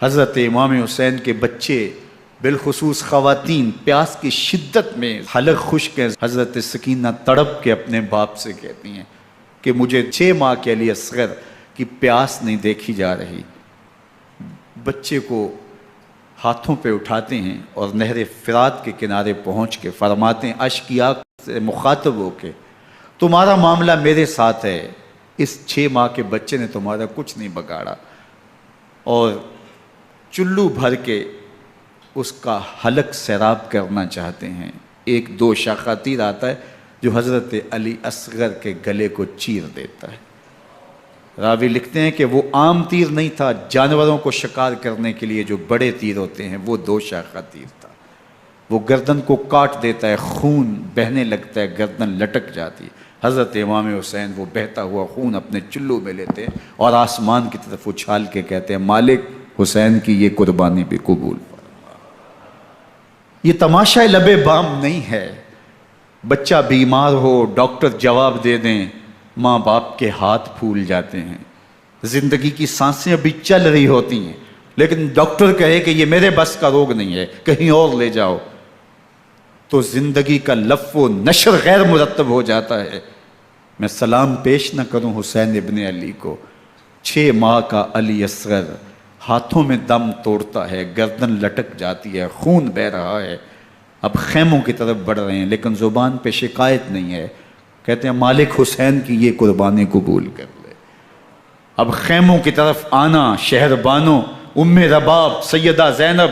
حضرت امام حسین کے بچے بالخصوص خواتین پیاس کی شدت میں حلق خشک ہیں۔ حضرت سکینہ تڑپ کے اپنے باپ سے کہتی ہیں کہ مجھے 6 ماہ کے علی اصغر کی پیاس نہیں دیکھی جا رہی۔ بچے کو ہاتھوں پہ اٹھاتے ہیں اور نہر فرات کے کنارے پہنچ کے فرماتے ہیں اشقیاء سے مخاطب ہو کے تمہارا معاملہ میرے ساتھ ہے، اس 6 ماہ کے بچے نے تمہارا کچھ نہیں بگاڑا، اور چلو بھر کے اس کا حلق سیراب کرنا چاہتے ہیں۔ ایک 2 شاخہ تیر آتا ہے جو حضرت علی اصغر کے گلے کو چیر دیتا ہے۔ راوی لکھتے ہیں کہ وہ عام تیر نہیں تھا، جانوروں کو شکار کرنے کے لیے جو بڑے تیر ہوتے ہیں وہ 2 شاخہ تیر تھا۔ وہ گردن کو کاٹ دیتا ہے، خون بہنے لگتا ہے، گردن لٹک جاتی ہے۔ حضرت امام حسین وہ بہتا ہوا خون اپنے چلو میں لیتے ہیں اور آسمان کی طرف اچھال کے کہتے ہیں مالک حسین کی یہ قربانی بھی قبول فرما۔ یہ تماشا لبے بام نہیں ہے۔ بچہ بیمار ہو، ڈاکٹر جواب دے دیں، ماں باپ کے ہاتھ پھول جاتے ہیں۔ زندگی کی سانسیں ابھی چل رہی ہوتی ہیں، لیکن ڈاکٹر کہے کہ یہ میرے بس کا روگ نہیں ہے، کہیں اور لے جاؤ، تو زندگی کا لف و نشر غیر مرتب ہو جاتا ہے۔ میں سلام پیش نہ کروں حسین ابن علی کو، 6 ماہ کا علی اصغر ہاتھوں میں دم توڑتا ہے، گردن لٹک جاتی ہے، خون بہہ رہا ہے۔ اب خیموں کی طرف بڑھ رہے ہیں لیکن زبان پہ شکایت نہیں ہے، کہتے ہیں مالک حسین کی یہ قربانی قبول کر لے۔ اب خیموں کی طرف آنا، شہر بانو، ام رباب، سیدہ زینب،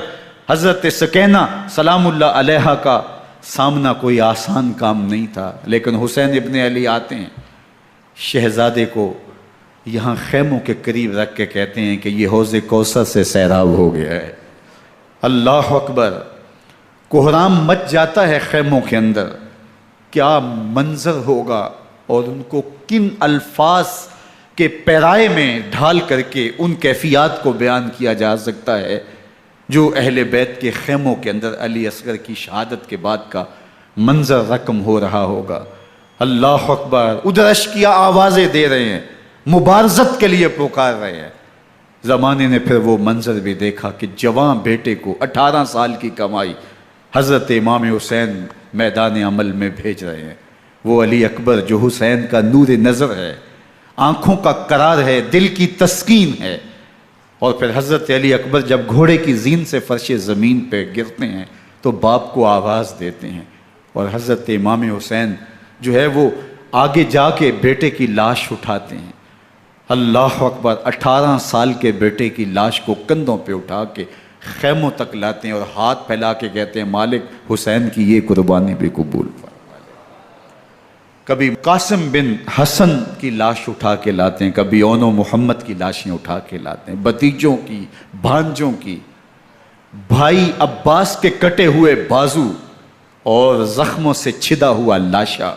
حضرت سکینہ سلام اللہ علیہا کا سامنا کوئی آسان کام نہیں تھا، لیکن حسین ابن علی آتے ہیں، شہزادے کو یہاں خیموں کے قریب رکھ کے کہتے ہیں کہ یہ حوض کوثر سے سیراب ہو گیا ہے۔ اللہ اکبر! کوہرام مچ جاتا ہے خیموں کے اندر، کیا منظر ہوگا، اور ان کو کن الفاظ کے پیرائے میں ڈھال کر کے ان کیفیات کو بیان کیا جا سکتا ہے جو اہل بیت کے خیموں کے اندر علی اصغر کی شہادت کے بعد کا منظر رقم ہو رہا ہوگا۔ اللہ اکبر! ادھر اشکیا آوازیں دے رہے ہیں، مبارزت کے لیے پکار رہے ہیں۔ زمانے نے پھر وہ منظر بھی دیکھا کہ جوان بیٹے کو 18 سال کی کمائی حضرت امام حسین میدان عمل میں بھیج رہے ہیں۔ وہ علی اکبر جو حسین کا نور نظر ہے، آنکھوں کا قرار ہے، دل کی تسکین ہے۔ اور پھر حضرت علی اکبر جب گھوڑے کی زین سے فرش زمین پہ گرتے ہیں تو باپ کو آواز دیتے ہیں، اور حضرت امام حسین جو ہے وہ آگے جا کے بیٹے کی لاش اٹھاتے ہیں۔ اللہ اکبر! 18 سال کے بیٹے کی لاش کو کندھوں پہ اٹھا کے خیموں تک لاتے ہیں اور ہاتھ پھیلا کے کہتے ہیں مالک حسین کی یہ قربانی بھی قبول فرما۔ کبھی قاسم بن حسن کی لاش اٹھا کے لاتے ہیں، کبھی اون و محمد کی لاشیں اٹھا کے لاتے ہیں، بھتیجوں کی، بھانجوں کی، بھائی عباس کے کٹے ہوئے بازو اور زخموں سے چھدا ہوا لاشا۔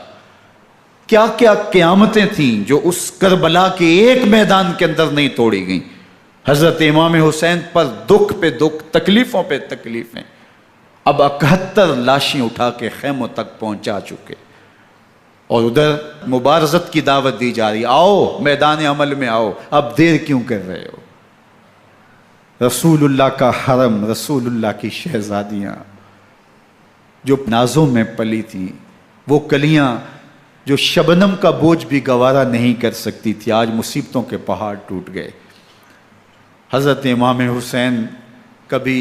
کیا کیا قیامتیں تھیں جو اس کربلا کے ایک میدان کے اندر نہیں توڑی گئیں۔ حضرت امام حسین پر دکھ پہ دکھ، تکلیفوں پہ تکلیفیں۔ اب 71 لاشیں اٹھا کے خیموں تک پہنچا چکے، اور ادھر مبارزت کی دعوت دی جا رہی، آؤ میدان عمل میں آؤ، اب دیر کیوں کر رہے ہو۔ رسول اللہ کا حرم، رسول اللہ کی شہزادیاں جو نازوں میں پلی تھیں، وہ کلیاں جو شبنم کا بوجھ بھی گوارا نہیں کر سکتی تھی، آج مصیبتوں کے پہاڑ ٹوٹ گئے۔ حضرت امام حسین کبھی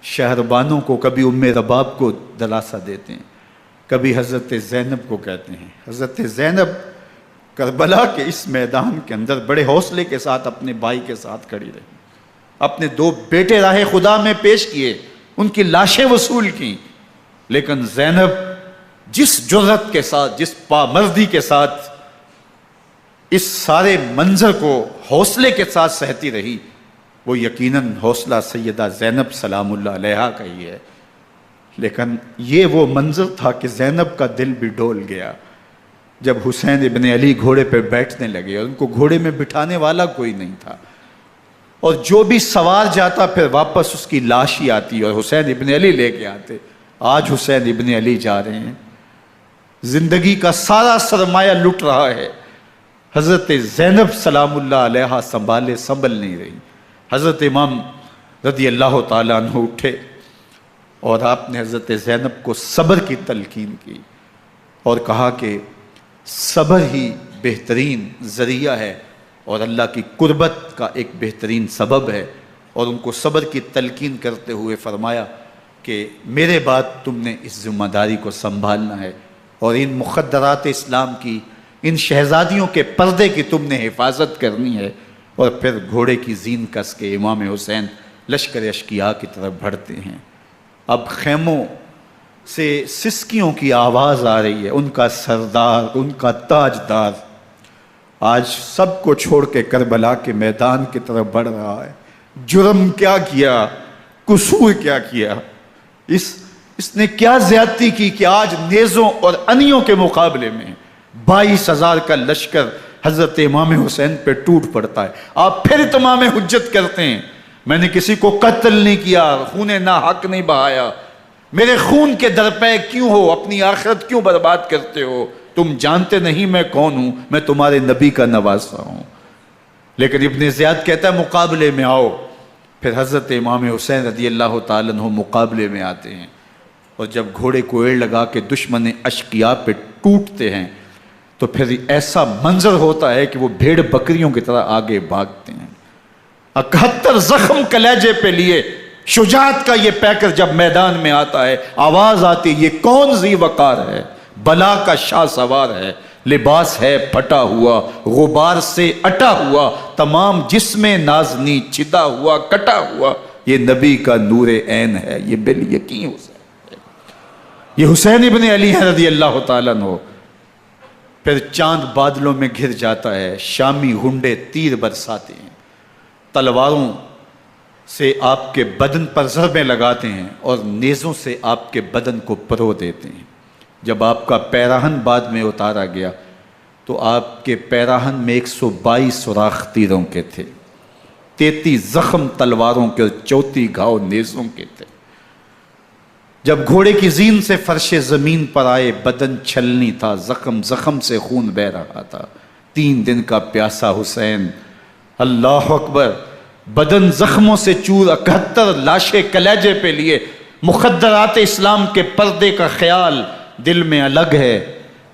شہربانوں کو، کبھی ام رباب کو دلاسا دیتے ہیں، کبھی حضرت زینب کو کہتے ہیں۔ حضرت زینب کربلا کے اس میدان کے اندر بڑے حوصلے کے ساتھ اپنے بھائی کے ساتھ کھڑی رہی، اپنے 2 بیٹے راہ خدا میں پیش کیے، ان کی لاشیں وصول کی، لیکن زینب جس جرأت کے ساتھ، جس پامردی کے ساتھ اس سارے منظر کو حوصلے کے ساتھ سہتی رہی، وہ یقیناً حوصلہ سیدہ زینب سلام اللہ علیہا کا ہی ہے۔ لیکن یہ وہ منظر تھا کہ زینب کا دل بھی ڈول گیا جب حسین ابن علی گھوڑے پہ بیٹھنے لگے، اور ان کو گھوڑے میں بٹھانے والا کوئی نہیں تھا، اور جو بھی سوار جاتا پھر واپس اس کی لاش ہی آتی اور حسین ابن علی لے کے آتے۔ آج حسین ابن علی جا رہے ہیں، زندگی کا سارا سرمایہ لٹ رہا ہے، حضرت زینب سلام اللہ علیہا سنبھل نہیں رہی۔ حضرت امام رضی اللہ تعالیٰ عنہ اٹھے اور آپ نے حضرت زینب کو صبر کی تلقین کی اور کہا کہ صبر ہی بہترین ذریعہ ہے اور اللہ کی قربت کا ایک بہترین سبب ہے، اور ان کو صبر کی تلقین کرتے ہوئے فرمایا کہ میرے بعد تم نے اس ذمہ داری کو سنبھالنا ہے، اور ان مخدرات اسلام کی، ان شہزادیوں کے پردے کی تم نے حفاظت کرنی ہے۔ اور پھر گھوڑے کی زین کس کے امام حسین لشکر اشقیاء کی طرف بڑھتے ہیں۔ اب خیموں سے سسکیوں کی آواز آ رہی ہے، ان کا سردار، ان کا تاجدار آج سب کو چھوڑ کے کربلا کے میدان کی طرف بڑھ رہا ہے۔ جرم کیا کیا، قصور کیا کیا، اس نے کیا زیادتی کی کہ آج نیزوں اور انیوں کے مقابلے میں 22,000 کا لشکر حضرت امام حسین پہ ٹوٹ پڑتا ہے۔ آپ پھر اتمام حجت کرتے ہیں، میں نے کسی کو قتل نہیں کیا، خون ناحق نہیں بہایا، میرے خون کے درپے کیوں ہو، اپنی آخرت کیوں برباد کرتے ہو، تم جانتے نہیں میں کون ہوں، میں تمہارے نبی کا نواسا ہوں۔ لیکن ابن زیاد کہتا ہے مقابلے میں آؤ۔ پھر حضرت امام حسین رضی اللہ تعالیٰ عنہ مقابلے میں آتے ہیں، اور جب گھوڑے کو ایڑ لگا کے دشمن اشقیاء پہ ٹوٹتے ہیں تو پھر ایسا منظر ہوتا ہے کہ وہ بھیڑ بکریوں کی طرح آگے بھاگتے ہیں۔ 71 زخم کلیجے پہ لیے شجاعت کا یہ پیکر جب میدان میں آتا ہے، آواز آتی، یہ کون ذی وقار ہے، بلا کا شاہ سوار ہے، لباس ہے پھٹا ہوا، غبار سے اٹا ہوا، تمام جسم نازنی چھدا ہوا، کٹا ہوا، یہ نبی کا نور عین ہے، یہ بال یقین ہو سکتا ہے۔ یہ حسین ابن علی ہیں رضی اللہ تعالیٰ عنہ۔ پھر چاند بادلوں میں گھر جاتا ہے، شامی ہنڈے تیر برساتے ہیں، تلواروں سے آپ کے بدن پر ضربیں لگاتے ہیں اور نیزوں سے آپ کے بدن کو پرو دیتے ہیں۔ جب آپ کا پیراہن بعد میں اتارا گیا تو آپ کے پیراہن میں 122 سوراخ تیروں کے تھے، 33 زخم تلواروں کے اور 34 گھاؤ نیزوں کے تھے۔ جب گھوڑے کی زین سے فرش زمین پر آئے، بدن چھلنی تھا، زخم زخم سے خون بہ رہا تھا۔ 3 دن کا پیاسا حسین، اللہ اکبر، بدن زخموں سے چور، 71 لاشیں کلیجے پہ لیے، مخدرات اسلام کے پردے کا خیال دل میں الگ ہے،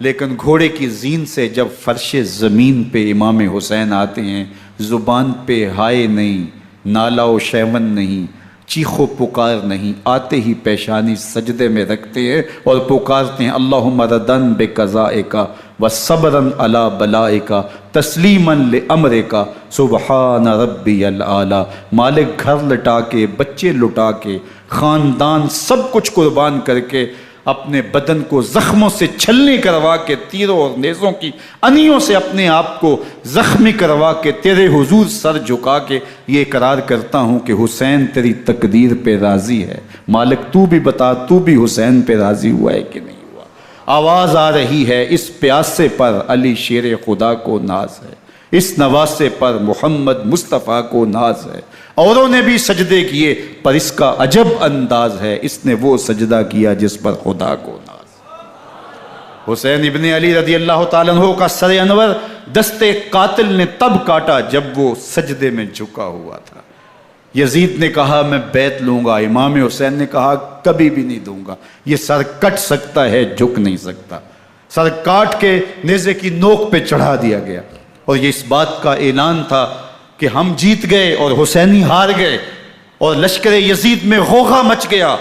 لیکن گھوڑے کی زین سے جب فرش زمین پہ امام حسین آتے ہیں، زبان پہ ہائے نہیں، نالا و شیون نہیں، چیخ و پکار نہیں، آتے ہی پیشانی سجدے میں رکھتے ہیں اور پکارتے ہیں اللہم ردن بقضائک وصبرن علی بلائک تسلیما لامرک سبحان ربی العالی۔ مالک گھر لٹا کے، بچے لٹا کے، خاندان سب کچھ قربان کر کے، اپنے بدن کو زخموں سے چھلنی کروا کے، تیروں اور نیزوں کی انیوں سے اپنے آپ کو زخمی کروا کے، تیرے حضور سر جھکا کے یہ اقرار کرتا ہوں کہ حسین تیری تقدیر پہ راضی ہے۔ مالک تو بھی بتا، تو بھی حسین پہ راضی ہوا ہے کہ نہیں ہوا؟ آواز آ رہی ہے، اس پیاسے پر علی شیر خدا کو ناز ہے، اس نواسے پر محمد مصطفیٰ کو ناز ہے۔ اوروں نے بھی سجدے کیے پر اس کا عجب انداز ہے، اس نے وہ سجدہ کیا جس پر خدا کو ناز۔ حسین ابن علی رضی اللہ تعالیٰ عنہ کا سر انور دستے قاتل نے تب کاٹا جب وہ سجدے میں جھکا ہوا تھا۔ یزید نے کہا میں بیعت لوں گا، امام حسین نے کہا کبھی بھی نہیں دوں گا، یہ سر کٹ سکتا ہے، جھک نہیں سکتا۔ سر کاٹ کے نیزے کی نوک پہ چڑھا دیا گیا اور یہ اس بات کا اعلان تھا کہ ہم جیت گئے اور حسینی ہار گئے، اور لشکر یزید میں غوغا مچ گیا،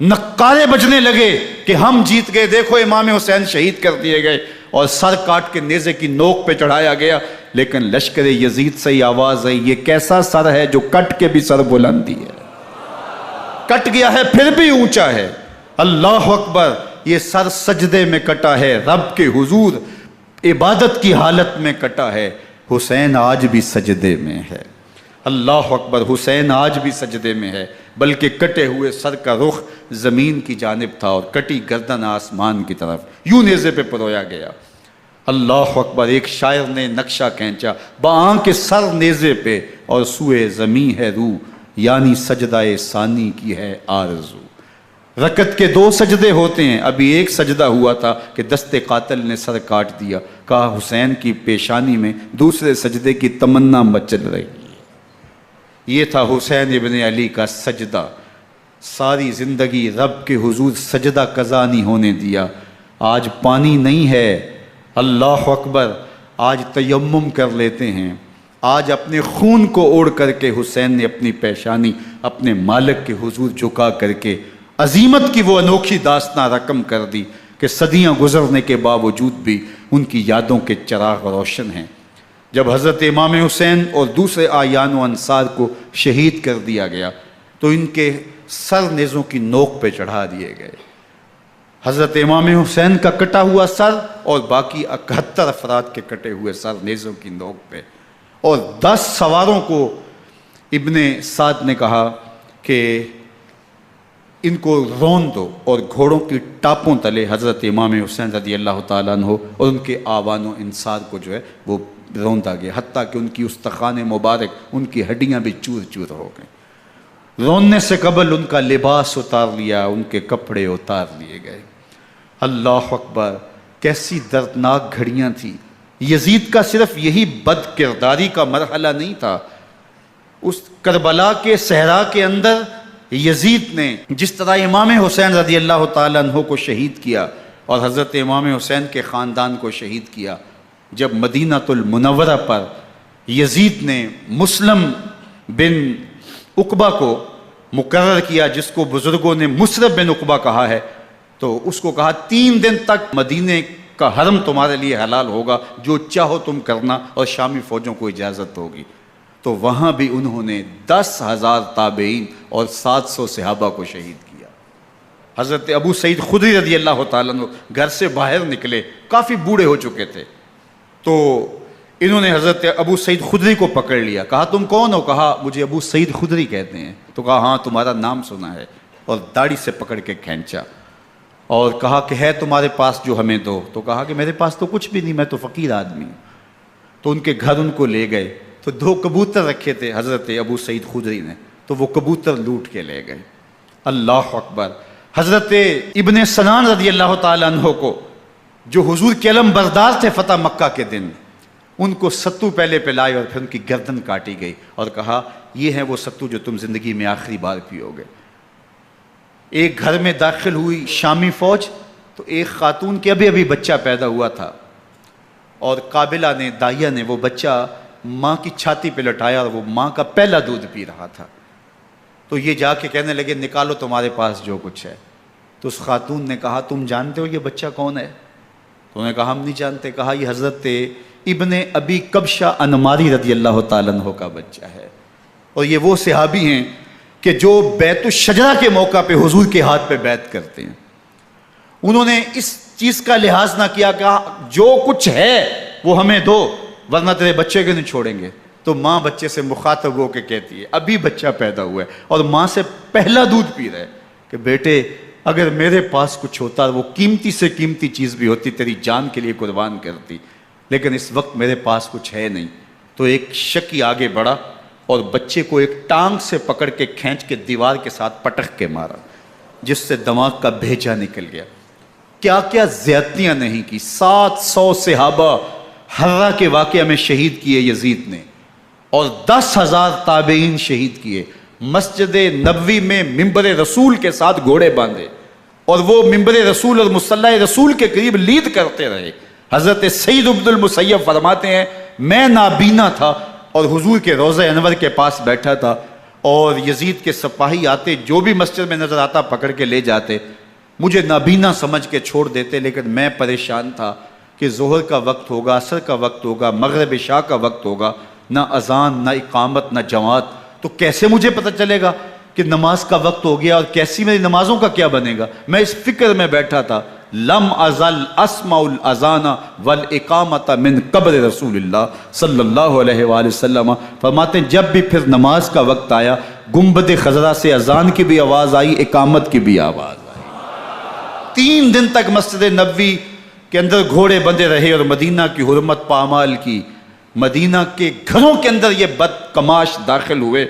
نقارے بجنے لگے کہ ہم جیت گئے، دیکھو امام حسین شہید کر دیے گئے، اور سر کاٹ کے نیزے کی نوک پہ چڑھایا گیا۔ لیکن لشکر یزید سے ہی آواز آئی یہ کیسا سر ہے جو کٹ کے بھی سر بلندی ہے، کٹ گیا ہے پھر بھی اونچا ہے۔ اللہ اکبر، یہ سر سجدے میں کٹا ہے، رب کے حضور عبادت کی حالت میں کٹا ہے۔ حسین آج بھی سجدے میں ہے، اللہ اکبر، حسین آج بھی سجدے میں ہے، بلکہ کٹے ہوئے سر کا رخ زمین کی جانب تھا اور کٹی گردن آسمان کی طرف، یوں نیزے پہ پرویا گیا۔ اللہ اکبر، ایک شاعر نے نقشہ کھینچا، بآنکھ سر نیزے پہ اور سوئے زمین ہے روح، یعنی سجدہ ثانی کی ہے آرزو۔ رکعت کے 2 سجدے ہوتے ہیں، ابھی ایک سجدہ ہوا تھا کہ دست قاتل نے سر کاٹ دیا، کہا حسین کی پیشانی میں دوسرے سجدے کی تمنا مچل رہی ہے۔ یہ تھا حسین ابن علی کا سجدہ، ساری زندگی رب کے حضور سجدہ قضا نہیں ہونے دیا۔ آج پانی نہیں ہے، اللہ اکبر، آج تیمم کر لیتے ہیں، آج اپنے خون کو اوڑھ کر کے حسین نے اپنی پیشانی اپنے مالک کے حضور جھکا کر کے عظیمت کی وہ انوکھی داستان رقم کر دی کہ صدیاں گزرنے کے باوجود بھی ان کی یادوں کے چراغ روشن ہیں۔ جب حضرت امام حسین اور دوسرے آیان و انصار کو شہید کر دیا گیا تو ان کے سر نیزوں کی نوک پہ چڑھا دیے گئے۔ حضرت امام حسین کا کٹا ہوا سر اور باقی 71 افراد کے کٹے ہوئے سر نیزوں کی نوک پہ، اور 10 سواروں کو ابن سعد نے کہا کہ ان کو رون دو، اور گھوڑوں کی ٹاپوں تلے حضرت امام حسین رضی اللہ تعالیٰ عنہ اور ان کے آوان و انصار کو جو ہے وہ روندا گیا، حتیٰ کہ ان کی استخوان مبارک، ان کی ہڈیاں بھی چور چور ہو گئیں۔ روننے سے قبل ان کا لباس اتار لیا، ان کے کپڑے اتار لیے گئے۔ اللہ اکبر، کیسی دردناک گھڑیاں تھیں۔ یزید کا صرف یہی بد کرداری کا مرحلہ نہیں تھا، اس کربلا کے صحرا کے اندر یزید نے جس طرح امام حسین رضی اللہ تعالیٰ عنہ کو شہید کیا اور حضرت امام حسین کے خاندان کو شہید کیا، جب مدینہ المنورہ پر یزید نے مسلم بن عقبہ کو مقرر کیا، جس کو بزرگوں نے مصرب بن عقبہ کہا ہے، تو اس کو کہا 3 دن تک مدینے کا حرم تمہارے لیے حلال ہوگا، جو چاہو تم کرنا، اور شامی فوجوں کو اجازت ہوگی۔ تو وہاں بھی انہوں نے 10,000 تابعین اور 700 صحابہ کو شہید کیا۔ حضرت ابو سعید خدری رضی اللہ تعالیٰ عنہ گھر سے باہر نکلے، کافی بوڑھے ہو چکے تھے، تو انہوں نے حضرت ابو سعید خدری کو پکڑ لیا، کہا تم کون ہو؟ کہا مجھے ابو سعید خدری کہتے ہیں۔ تو کہا ہاں تمہارا نام سنا ہے، اور داڑھی سے پکڑ کے کھینچا اور کہا کہ ہے تمہارے پاس جو ہمیں دو؟ تو کہا کہ میرے پاس تو کچھ بھی نہیں، میں تو فقیر آدمی ہوں۔ تو ان کے گھر ان کو لے گئے، تو 2 کبوتر رکھے تھے حضرت ابو سعید خدری نے، تو وہ کبوتر لوٹ کے لے گئے۔ اللہ اکبر۔ حضرت ابن سنان رضی اللہ تعالیٰ عنہ کو، جو حضور کے علم بردار تھے فتح مکہ کے دن، ان کو ستو پہلے پلائے اور پھر ان کی گردن کاٹی گئی اور کہا یہ ہے وہ ستو جو تم زندگی میں آخری بار پیو گے۔ ایک گھر میں داخل ہوئی شامی فوج، تو ایک خاتون کے ابھی بچہ پیدا ہوا تھا، اور قابلہ نے، دائیہ نے وہ بچہ ماں کی چھاتی پہ لٹایا اور وہ ماں کا پہلا دودھ پی رہا تھا۔ تو یہ جا کے کہنے لگے نکالو تمہارے پاس جو کچھ ہے۔ تو اس خاتون نے کہا تم جانتے ہو یہ بچہ کون ہے؟ تو انہوں نے کہا ہم نہیں جانتے۔ کہا یہ حضرت ابن ابی کبشہ انماری رضی اللہ تعالیٰ عنہ کا بچہ ہے، اور یہ وہ صحابی ہیں کہ جو بیت الشجرہ کے موقع پہ حضور کے ہاتھ پہ بیعت کرتے ہیں۔ انہوں نے اس چیز کا لحاظ نہ کیا کہ جو کچھ ہے وہ ہمیں دو ورنہ تیرے بچے کو نہیں چھوڑیں گے۔ تو ماں بچے سے مخاطب ہو کے کہتی ہے، ابھی بچہ پیدا ہوا ہے اور ماں سے پہلا دودھ پی رہا ہے، کہ بیٹے اگر میرے پاس کچھ ہوتا، وہ قیمتی سے قیمتی چیز بھی ہوتی، تیری جان کے لیے قربان کرتی، لیکن اس وقت میرے پاس کچھ ہے نہیں۔ تو ایک شکی آگے بڑھا اور بچے کو ایک ٹانگ سے پکڑ کے کھینچ کے دیوار کے ساتھ پٹک کے مارا، جس سے دماغ کا بھیجا نکل گیا۔ کیا کیا زیادتیاں نہیں کی۔ 700 صحابہ حرہ کے واقعہ میں شہید کیے یزید نے، اور 10,000 تابعین شہید کیے۔ مسجد نبوی میں ممبر رسول کے ساتھ گھوڑے باندھے، اور وہ ممبر رسول اور مصلی رسول کے قریب لید کرتے رہے۔ حضرت سید عبد المسیب فرماتے ہیں میں نابینا تھا اور حضور کے روضہ انور کے پاس بیٹھا تھا، اور یزید کے سپاہی آتے، جو بھی مسجد میں نظر آتا پکڑ کے لے جاتے، مجھے نابینا سمجھ کے چھوڑ دیتے، لیکن میں پریشان تھا کہ ظہر کا وقت ہوگا، عصر کا وقت ہوگا، مغرب عشاء کا وقت ہوگا، نہ اذان، نہ اقامت، نہ جماعت، تو کیسے مجھے پتہ چلے گا کہ نماز کا وقت ہو گیا، اور کیسی میری نمازوں کا کیا بنے گا؟ میں اس فکر میں بیٹھا تھا۔ لم ازل اسمع الاذان والاقامت من قبر رسول اللہ صلی اللہ علیہ وآلہ وسلم۔ فرماتے ہیں جب بھی پھر نماز کا وقت آیا، گنبد خضرا سے اذان کی بھی آواز آئی، اقامت کی بھی آواز آئی۔ 3 دن تک مسجد نبوی کے اندر گھوڑے بندے رہے، اور مدینہ کی حرمت پامال کی۔ مدینہ کے گھروں کے اندر یہ بدکماش داخل ہوئے،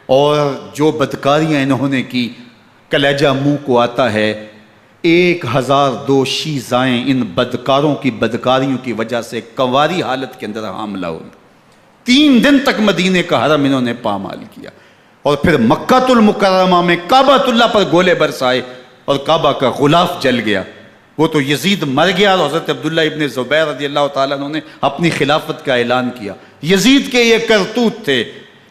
اور جو بدکاریاں انہوں نے کی، کلیجہ منہ کو آتا ہے۔ 1002 شیزائیں ان بدکاروں کی بدکاریوں کی وجہ سے کنواری حالت کے اندر حاملہ ہوئی۔ 3 دن تک مدینہ کا حرم انہوں نے پامال کیا، اور پھر مکہ المکرمہ میں کعبہ اللہ پر گولے برسائے، اور کعبہ کا غلاف جل گیا۔ وہ تو یزید مر گیا، اور حضرت عبداللہ ابن زبیر رضی اللہ تعالیٰ عنہ نے اپنی خلافت کا اعلان کیا۔ یزید کے یہ کرتوت تھے،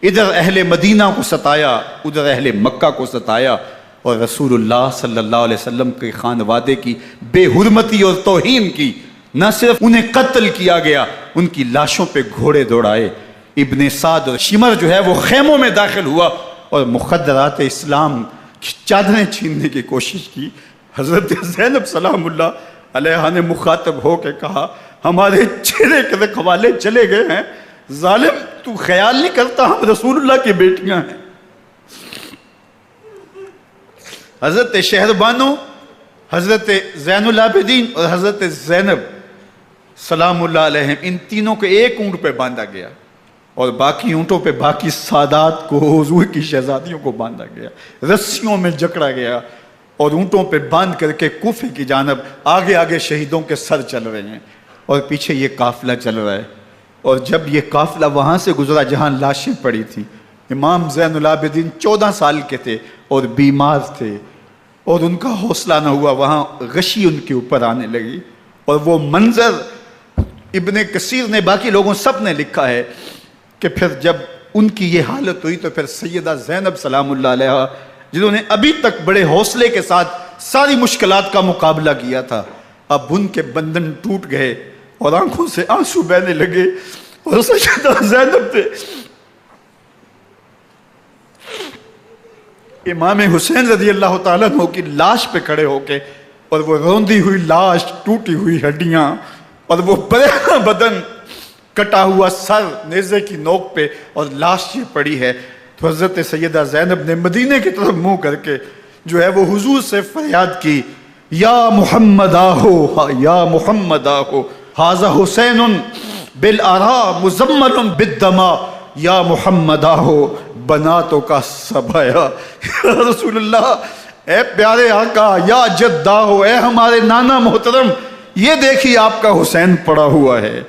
ادھر اہل مدینہ کو ستایا، ادھر اہل مکہ کو ستایا، اور رسول اللہ صلی اللہ علیہ وسلم کے خانوادے کی بے حرمتی اور توہین کی۔ نہ صرف انہیں قتل کیا گیا، ان کی لاشوں پہ گھوڑے دوڑائے۔ ابن سعد اور شمر جو ہے وہ خیموں میں داخل ہوا اور مخدرات اسلام کی چادریں چھیننے کی کوشش کی۔ حضرت زینب سلام اللہ علیہ نے مخاطب ہو کے کہا ہمارے چہرے کے رکھوالے چلے گئے ہیں، ظالم تو خیال نہیں کرتا ہم رسول اللہ کی بیٹیاں ہیں۔ حضرت شہربانو، حضرت زین العابدین اور حضرت زینب سلام اللہ علیہم، ان تینوں کو ایک اونٹ پہ باندھا گیا، اور باقی اونٹوں پہ باقی سادات کو، حضور کی شہزادیوں کو باندھا گیا، رسیوں میں جکڑا گیا، اور اونٹوں پہ باندھ کر کے کوفے کی جانب آگے آگے شہیدوں کے سر چل رہے ہیں، اور پیچھے یہ قافلہ چل رہا ہے۔ اور جب یہ قافلہ وہاں سے گزرا جہاں لاشیں پڑی تھیں، امام زین العابدین 14 سال کے تھے اور بیمار تھے، اور ان کا حوصلہ نہ ہوا، وہاں غشی ان کے اوپر آنے لگی، اور وہ منظر ابن کثیر نے، باقی لوگوں سب نے لکھا ہے کہ پھر جب ان کی یہ حالت ہوئی تو پھر سیدہ زینب سلام اللہ علیہ، جنہوں نے ابھی تک بڑے حوصلے کے ساتھ ساری مشکلات کا مقابلہ کیا تھا، اب ان کے بندن ٹوٹ گئے اور آنکھوں سے آنسو بہنے لگے، اور سیدہ زینب نے امام حسین رضی اللہ تعالیٰ عنہ کی لاش پہ کھڑے ہو کے، اور وہ روندی ہوئی لاش، ٹوٹی ہوئی ہڈیاں، اور وہ برینا بدن، کٹا ہوا سر نیزے کی نوک پہ، اور لاش یہ پڑی ہے، تو حضرت سیدہ زینب نے مدینے کی طرف منہ کر کے جو ہے وہ حضور سے فریاد کی، یا محمد آہو، یا محمد آہو، ھذا حسین بالآراء مزمل بالدماء، یا محمد آہو بناتوں کا سبایا۔ یا رسول اللہ، اے پیارے آقا، یا جد آہو، اے ہمارے نانا محترم، یہ دیکھیے آپ کا حسین پڑا ہوا ہے،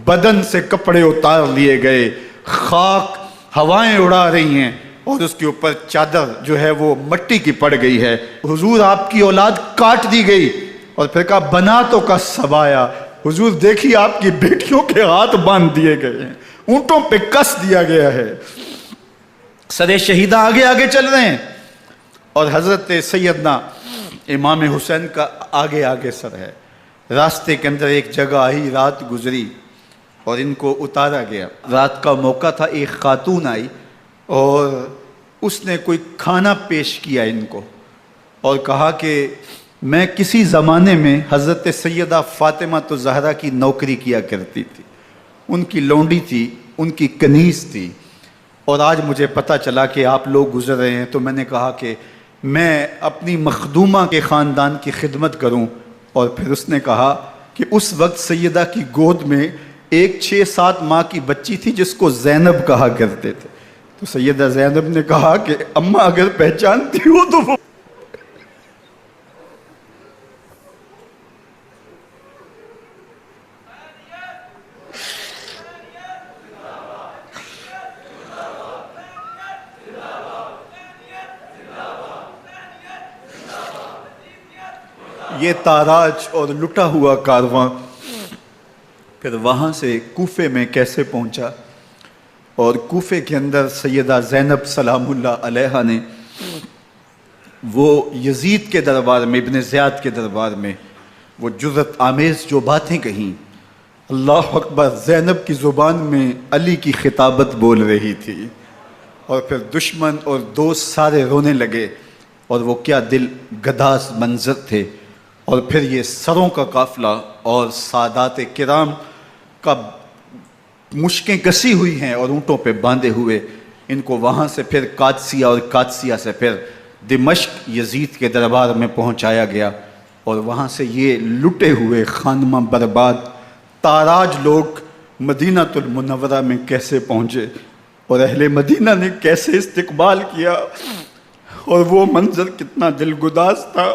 بدن سے کپڑے اتار لیے گئے، خاک ہوائیں اڑا رہی ہیں، اور اس کے اوپر چادر جو ہے وہ مٹی کی پڑ گئی ہے۔ حضور آپ کی اولاد کاٹ دی گئی، اور پھر کہا بناتوں کا سبایا، حضور دیکھیے آپ کی بیٹیوں کے ہاتھ باندھ دیے گئے ہیں، اونٹوں پہ کس دیا گیا ہے، سر شہیدہ آگے آگے چل رہے ہیں، اور حضرت سیدنا امام حسین کا آگے آگے سر ہے۔ راستے کے اندر ایک جگہ آئی، رات گزری اور ان کو اتارا گیا۔ رات کا موقع تھا، ایک خاتون آئی اور اس نے کوئی کھانا پیش کیا ان کو، اور کہا کہ میں کسی زمانے میں حضرت سیدہ فاطمہ الزہرا کی نوکری کیا کرتی تھی، ان کی لونڈی تھی، ان کی کنیز تھی، اور آج مجھے پتہ چلا کہ آپ لوگ گزر رہے ہیں، تو میں نے کہا کہ میں اپنی مخدومہ کے خاندان کی خدمت کروں۔ اور پھر اس نے کہا کہ اس وقت سیدہ کی گود میں ایک 6-7 ماہ کی بچی تھی جس کو زینب کہا کرتے تھے، تو سیدہ زینب نے کہا کہ اماں اگر پہچانتی ہو تو وہ یہ تاراج اور لٹا ہوا کارواں پھر وہاں سے کوفے میں کیسے پہنچا، اور کوفے کے اندر سیدہ زینب سلام اللہ علیہا نے وہ یزید کے دربار میں، ابن زیاد کے دربار میں وہ جرأت آمیز جو باتیں کہیں، اللہ اکبر، زینب کی زبان میں علی کی خطابت بول رہی تھی، اور پھر دشمن اور دوست سارے رونے لگے، اور وہ کیا دل گداز منظر تھے۔ اور پھر یہ سروں کا قافلہ اور سادات کرام کا مشکیں کسی ہوئی ہیں اور اونٹوں پہ باندھے ہوئے، ان کو وہاں سے پھر قادسیہ، اور قادسیہ سے پھر دمشق یزید کے دربار میں پہنچایا گیا، اور وہاں سے یہ لٹے ہوئے خانمہ برباد تاراج لوگ مدینہ المنورہ میں کیسے پہنچے، اور اہل مدینہ نے کیسے استقبال کیا، اور وہ منظر کتنا دلگداز تھا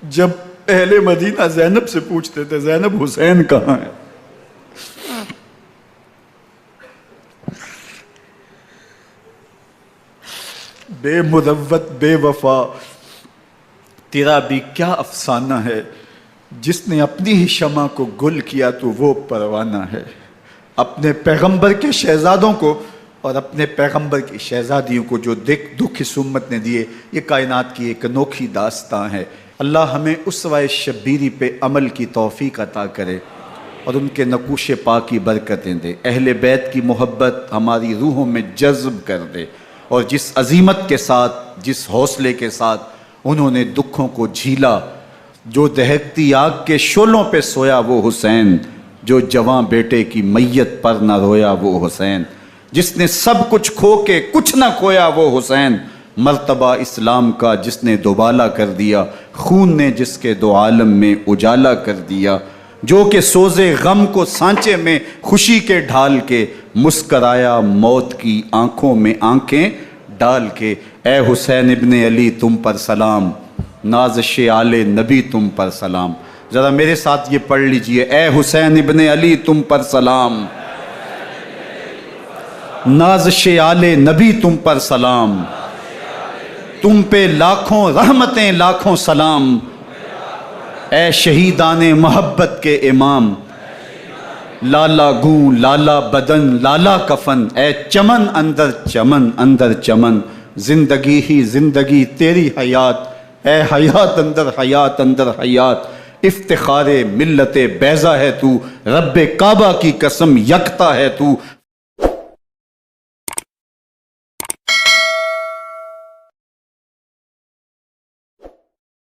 جب اہل مدینہ زینب سے پوچھتے تھے زینب حسین کہاں ہے؟ بے مروت بے وفا تیرا بھی کیا افسانہ ہے، جس نے اپنی ہی شمع کو گل کیا تو وہ پروانہ ہے۔ اپنے پیغمبر کے شہزادوں کو اور اپنے پیغمبر کی شہزادیوں کو جو دکھ اس امت نے دیے، یہ کائنات کی ایک انوکھی داستان ہے۔ اللہ ہمیں اسوہ شبیری پہ عمل کی توفیق عطا کرے اور ان کے نقوش پاک کی برکتیں دے، اہل بیت کی محبت ہماری روحوں میں جذب کر دے، اور جس عظیمت کے ساتھ، جس حوصلے کے ساتھ انہوں نے دکھوں کو جھیلا، جو دہکتی آگ کے شعلوں پہ سویا وہ حسین، جو جواں بیٹے کی میت پر نہ رویا وہ حسین، جس نے سب کچھ کھو کے کچھ نہ کھویا وہ حسین، مرتبہ اسلام کا جس نے دوبالا کر دیا، خون نے جس کے دو عالم میں اجالا کر دیا، جو کہ سوزے غم کو سانچے میں خوشی کے ڈھال کے مسکرایا موت کی آنکھوں میں آنکھیں ڈال کے۔ اے حسین ابن علی تم پر سلام، نازش آل نبی تم پر سلام۔ ذرا میرے ساتھ یہ پڑھ لیجئے، اے حسین ابن علی تم پر سلام، نازش آل نبی تم پر سلام، تم پہ لاکھوں رحمتیں لاکھوں سلام، اے شہیدان محبت کے امام، لالا گوں لالا بدن لالا کفن، اے چمن اندر چمن، زندگی ہی زندگی تیری حیات، اے حیات اندر حیات، افتخار ملت بیضا ہے تو، رب کعبہ کی قسم یکتا ہے تو،